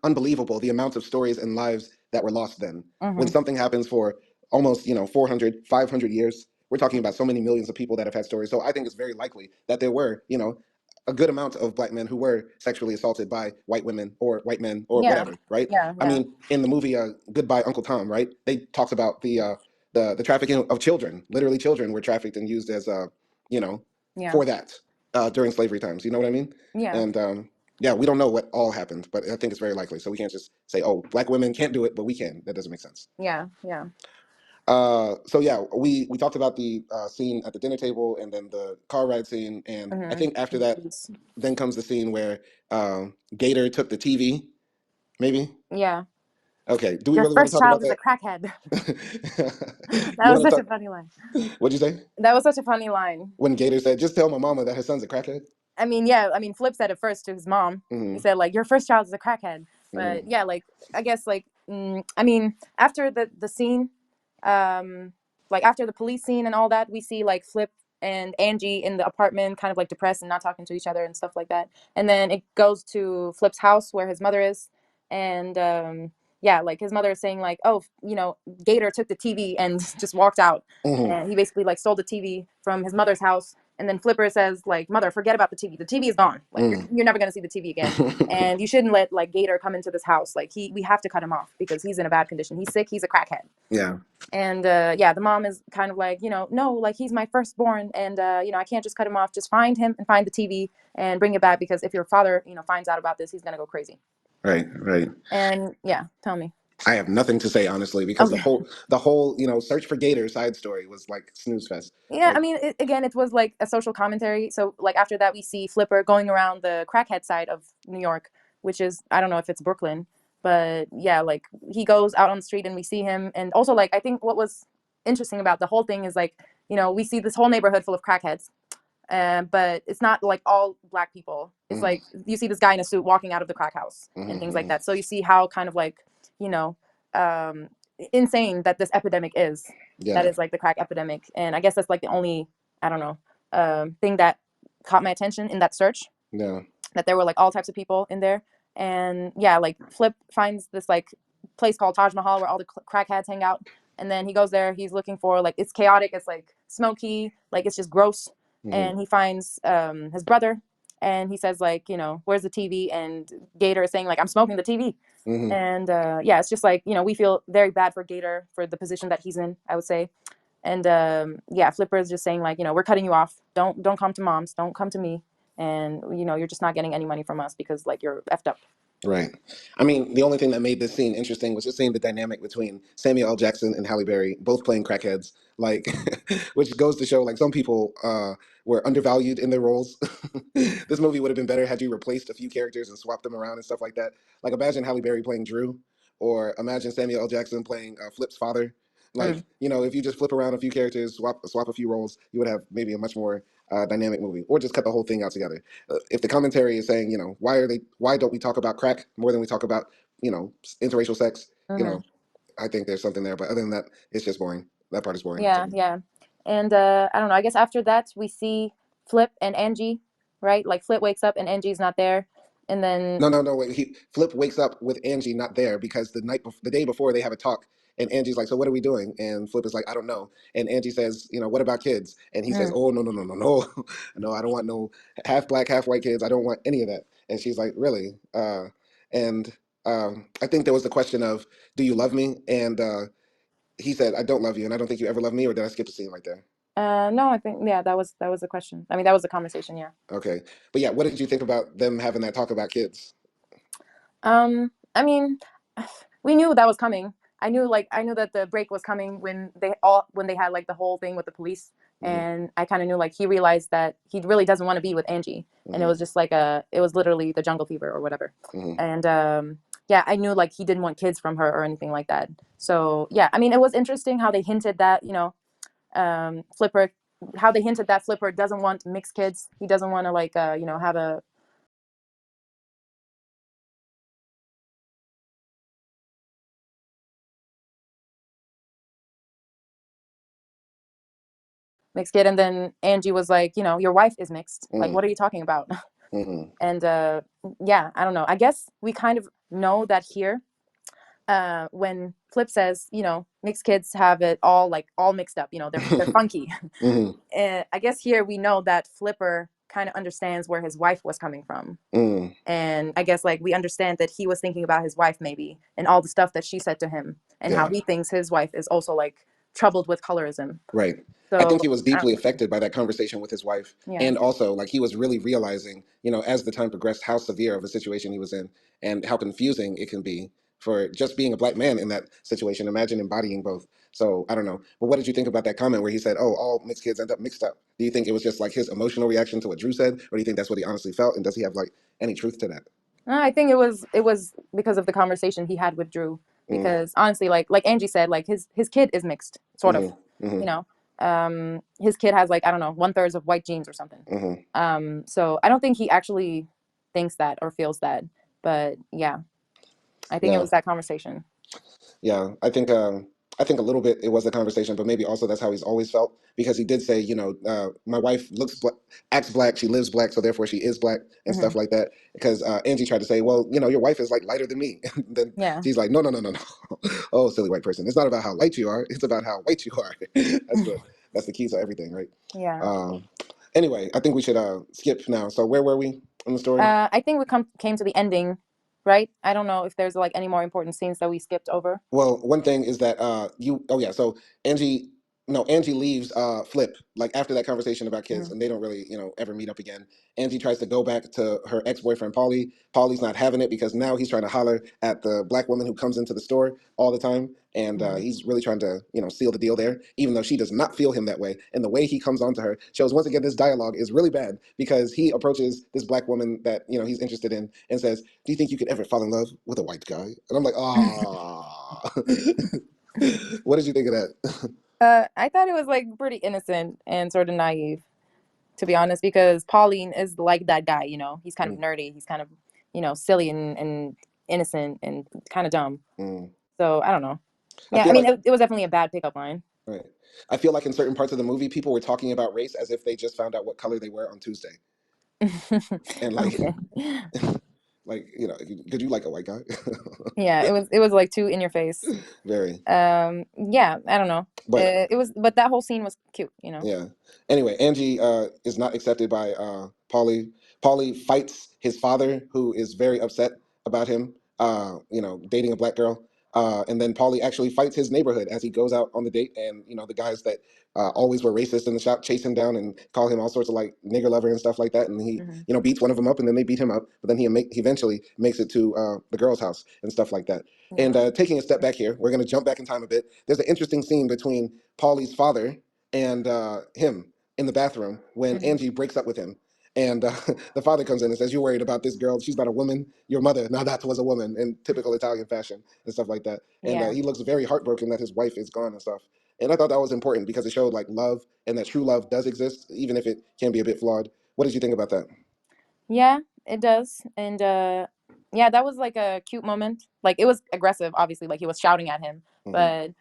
unbelievable the amount of stories and lives that were lost then. When Hmm. something happens for almost 400, 500 years, we're talking about so many millions of people that have had stories. So I think it's very likely that there were a good amount of black men who were sexually assaulted by white women or white men or Yeah, whatever, right? yeah, I yeah, mean, in the movie Goodbye Uncle Tom, right? They talks about the trafficking of children. Literally, children were trafficked and used as you know, yeah, for that during slavery times. You know what I mean? yeah, And yeah, we don't know what all happened, but I think it's very likely. So we can't just say, "Oh, black women can't do it, but we can." That doesn't make sense. yeah, yeah. So yeah, we talked about the scene at the dinner table, and then the car ride scene, and I think after that, Mm-hmm. then comes the scene where Gator took the TV. Maybe. Yeah. Okay. Do we Your really want to first talk about child is a that? crackhead. That You was want to such a talk? funny line. What'd you say? That was such a funny line. When Gator said, "Just tell my mama that her son's a crackhead." I mean, yeah, I mean, Flip said it first to his mom. He Hmm. said, like, your first child is a crackhead. But Hmm. yeah, like, I guess, like, I mean, after the scene, um, like, after the police scene and all that, we see, like, Flip and Angie in the apartment, kind of, like, depressed and not talking to each other and stuff like that. And then it goes to Flip's house where his mother is. And, yeah, like, his mother is saying, like, oh, you know, Gator took the TV and just walked out. Hmm. And he basically, like, stole the TV from his mother's house, and then Flipper says, like, mother, forget about the TV. The TV is gone. Like, Hmm. you're never going to see the TV again. And you shouldn't let, like, Gator come into this house. Like, we have to cut him off because he's in a bad condition. He's sick. He's a crackhead. Yeah. And, yeah, the mom is kind of like, you know, no, like, he's my firstborn. And, you know, I can't just cut him off. Just find him and find the TV and bring it back, because if your father, you know, finds out about this, he's going to go crazy. Right. Right. And, yeah, tell me. I have nothing to say honestly because Okay. the whole search for Gator side story was like snooze fest. Yeah, I Like. mean, again, it was like a social commentary. So, like, after that, we see Flipper going around the crackhead side of New York, which is, I don't know if it's Brooklyn, but yeah, like, he goes out on the street and we see him. And also, like, I think what was interesting about the whole thing is, like, you know, we see this whole neighborhood full of crackheads, but it's not like all black people. It's Mhm. like you see this guy in a suit walking out of the crack house and Mhm. things like Mhm. that. So you see how kind of like, you know, um, insane that this epidemic is. That Yeah. is like the crack epidemic, and I guess that's like the only, I don't know, thing that caught my attention in that search. Yeah. That there were like all types of people in there, and yeah, like Flip finds this like place called Taj Mahal where all the crackheads hang out, and then he goes there. He's looking for, like, it's chaotic, it's like smoky, like it's just gross, Mhm. and he finds his brother, and he says, like, you know, where's the TV? And Gator is saying, like, I'm smoking the TV. Mhm. And yeah, it's just like, you know, we feel very bad for Gator for the position that he's in, I would say. And yeah, Flipper is just saying, like, you know, we're cutting you off. Don't come to mom's. Don't come to me. And you know, you're just not getting any money from us because, like, you're effed up. Right. I mean, the only thing that made this scene interesting was just seeing the dynamic between Samuel L. Jackson and Halle Berry, both playing crackheads. Like, which goes to show, like, some people were undervalued in their roles. This movie would have been better had you replaced a few characters and swapped them around and stuff like that. Like, imagine Halle Berry playing Drew, or imagine Samuel L. Jackson playing Flip's father. Like, Mm, if you just flip around a few characters, swap a few roles, you would have maybe a much more dynamic movie, or just cut the whole thing out together. If the commentary is saying, why don't we talk about crack more than we talk about, interracial sex, hmm. I think there's something there. But other than that, it's just boring. That part is boring to Yeah, me. yeah. And I don't know. I guess after that we see Flip and Angie, right? Like, Flip wakes up and Angie's not there, and then No, no, no. Wait. Flip wakes up with Angie not there because the day before they have a talk, and Angie's like, "So what are we doing?" And Flip is like, "I don't know." And Angie says, "What about kids?" And he says, mm, "Oh, no, no, no, no, no, no. I don't want no half black, half white kids. I don't want any of that." And she's like, "Really?" And I think there was the question of, "Do you love me?" And he said, "I don't love you, and I don't think you ever love me." Or did I skip the scene right there? no, I think, yeah, that was the question. I mean, that was the conversation. Yeah. Okay, but yeah, what did you think about them having that talk about kids? I mean, we knew that was coming. I knew that the break was coming when they had, like, the whole thing with the police, Hmm. and I kind of knew, like, he realized that he really doesn't want to be with Angie, and it Hmm. was just like it was literally the jungle fever or whatever, Hmm. and yeah, I knew, like, he didn't want kids from her or anything like that. So yeah, I mean, it was interesting how they hinted that, Flipper, how they hinted that Flipper doesn't want mixed kids. He doesn't want to, like, have a mixed kid. And then Angie was like, your wife is mixed. Like, Hmm. what are you talking about? Hmm. And yeah, I don't know. I guess we kind of know that here. When Flip says, mixed kids have it all, like, all mixed up. They're funky. Hmm. I guess here we know that Flipper kind of understands where his wife was coming from. Mm, And I guess like we understand that he was thinking about his wife maybe and all the stuff that she said to him and how yeah. he thinks his wife is also like troubled with colorism. Right. I So think he was I don't deeply know. affected by that conversation with his wife. Yeah. And also, like, he was really realizing, as the time progressed, how severe of a situation he was in and how confusing it can be for just being a black man in that situation. Imagine embodying both. So I don't know. But what did you think about that comment where he said, oh, all mixed kids end up mixed up? Do you think it was just like his emotional reaction to what Drew said? Or do you think that's what he honestly felt? And does he have like any truth to that? I think it was because of the conversation he had with Drew. Mm, Because honestly, like Angie said, like his kid is mixed, sort of. mm-hmm, mm-hmm, You know, his kid has like I don't know 1/3 of white genes or something. mm-hmm. So I don't think he actually thinks that or feels that. But yeah, I think it Yeah. was that conversation. Yeah, I think a little bit it was a conversation, but maybe also that's how he's always felt because he did say, my wife acts black, she lives black, so therefore she is black and Hmm. stuff like that. Because Angie tried to say, well, your wife is like lighter than me, and then Yeah. she's like, no, no, no, no, no, oh, silly white person, it's not about how light you are, it's about how white you are. That's the key to everything, right? Yeah. Um, anyway, I think we should skip now. So where were we in the story? I think we came to the ending, right? I don't know if there's like any more important scenes that we skipped over. Well, one thing is that oh yeah, so Angie no, Angie leaves Flip like after that conversation about kids Hmm. and they don't really, ever meet up again. Angie tries to go back to her ex-boyfriend Paulie. Paulie's not having it because now he's trying to holler at the black woman who comes into the store all the time and Hmm. he's really trying to, seal the deal there even though she does not feel him that way. And the way he comes onto her shows once again this dialogue is really bad because he approaches this black woman that, he's interested in and says, "Do you think you could ever fall in love with a white guy?" And I'm like, "Ah." What did you think of that? I thought it was like pretty innocent and sort of naive, to be honest, because Pauline is like that guy, he's kind of Mm, nerdy, he's kind of, silly and innocent and kind of dumb. mm. So I don't know. I Yeah, I feel mean, like it was definitely a bad pickup line. right. I feel like in certain parts of the movie, people were talking about race as if they just found out what color they were on Tuesday, and like, Okay. like could you like a white guy? Yeah, it was like too in your face. Very, Yeah, I don't know. but But that whole scene was cute. yeah. Anyway, Angie is not accepted by Paulie. Paulie fights his father, who is very upset about him, dating a black girl. And then Paulie actually fights his neighborhood as he goes out on the date, and the guys that always were racist in the shop chase him down and call him all sorts of like nigger lover and stuff like that. And he, Hmm. beats one of them up, and then they beat him up. But then he eventually makes it to the girl's house and stuff like that. And Yeah. taking a step back here, we're going to jump back in time a bit. There's an interesting scene between Paulie's father and him in the bathroom when Hmm. Angie breaks up with him. And the father comes in and says, "You're worried about this girl. She's not a woman. Your mother, now that was a woman," in typical Italian fashion and stuff like that. And Yeah. he looks very heartbroken that his wife is gone and stuff. And I thought that was important because it showed like love and that true love does exist, even if it can be a bit flawed. What did you think about that? Yeah, it does. And yeah, that was like a cute moment. Like it was aggressive, obviously, like he was shouting at him. Hmm. But,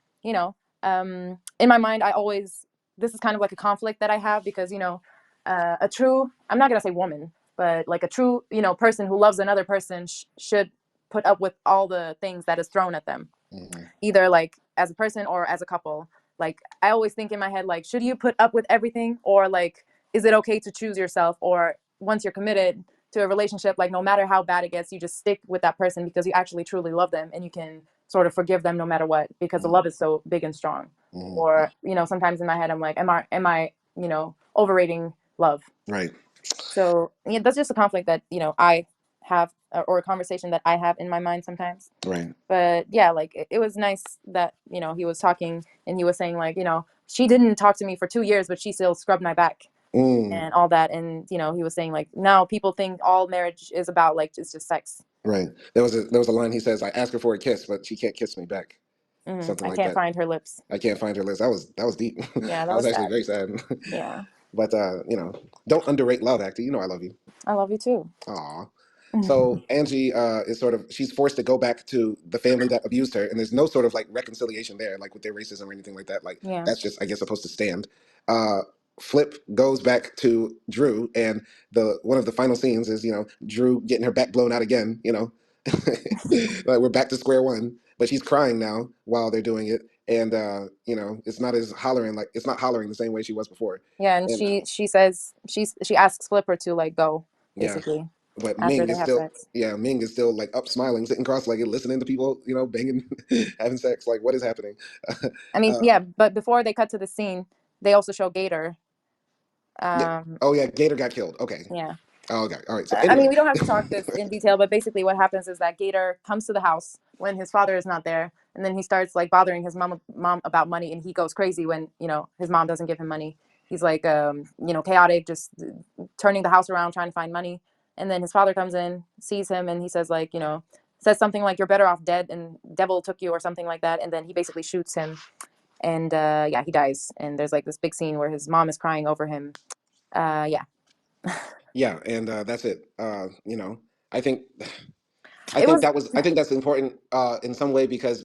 in my mind I always this is kind of like a conflict that I have because, a true I'm not gonna say woman, but like a true, person who loves another person should put up with all the things that is thrown at them, Hmm. either like as a person or as a couple. Like I always think in my head, like, should you put up with everything, or like, is it okay to choose yourself? Or once you're committed to a relationship, like no matter how bad it gets, you just stick with that person because you actually truly love them and you can sort of forgive them no matter what because the love is so big and strong. Hmm. Or sometimes in my head I'm like, am I overrating love? Right, So yeah, that's just a conflict that I have, or a conversation that I have in my mind sometimes. right. But yeah, like it was nice that he was talking and he was saying like she didn't talk to me for 2 years but she still scrubbed my back Mm, and all that. And he was saying like now people think all marriage is about like it's just sex. right. There was a line he says, "I ask her for a kiss, but she can't kiss me back." Something I like can't that. find her lips. I can't find her list. That was deep. Yeah, that That was was actually sad. very sad. Yeah. But don't underrate love, actor. You know I love you. I love you too. Aw. So Angie is sort of she's forced to go back to the family that abused her, and there's no sort of like reconciliation there, like with their racism or anything like that. Like Yeah. that's just I guess supposed to stand. Uh, Flip goes back to Drew, and the one of the final scenes is Drew getting her back blown out again. Like we're back to square one, but she's crying now while they're doing it, and it's not as hollering, like it's not hollering the same way she was before. Yeah, and And she says she asks Flipper to like go, yeah, basically, but after Ming they is have still, sex. yeah, Ming is still like up smiling, sitting cross-legged, listening to people, banging, having sex. Like, what is happening? I mean, uh, yeah, but before they cut to the scene, they also show Gator. yeah. Um, Oh yeah, Gator got killed. Okay. yeah. Oh, okay. All right. So I mean, anyway, we don't have to talk this in detail, but basically, what happens is that Gator comes to the house when his father is not there, and then he starts like bothering his mom about money, and he goes crazy when his mom doesn't give him money. He's like, chaotic, just turning the house around, trying to find money. And then his father comes in, sees him, and he says like, says something like, "You're better off dead," and devil took you, or something like that. And then he basically shoots him, and yeah, he dies. And there's like this big scene where his mom is crying over him. Yeah, yeah, and that's it. I think. I it think was. that was. I think that's important in some way because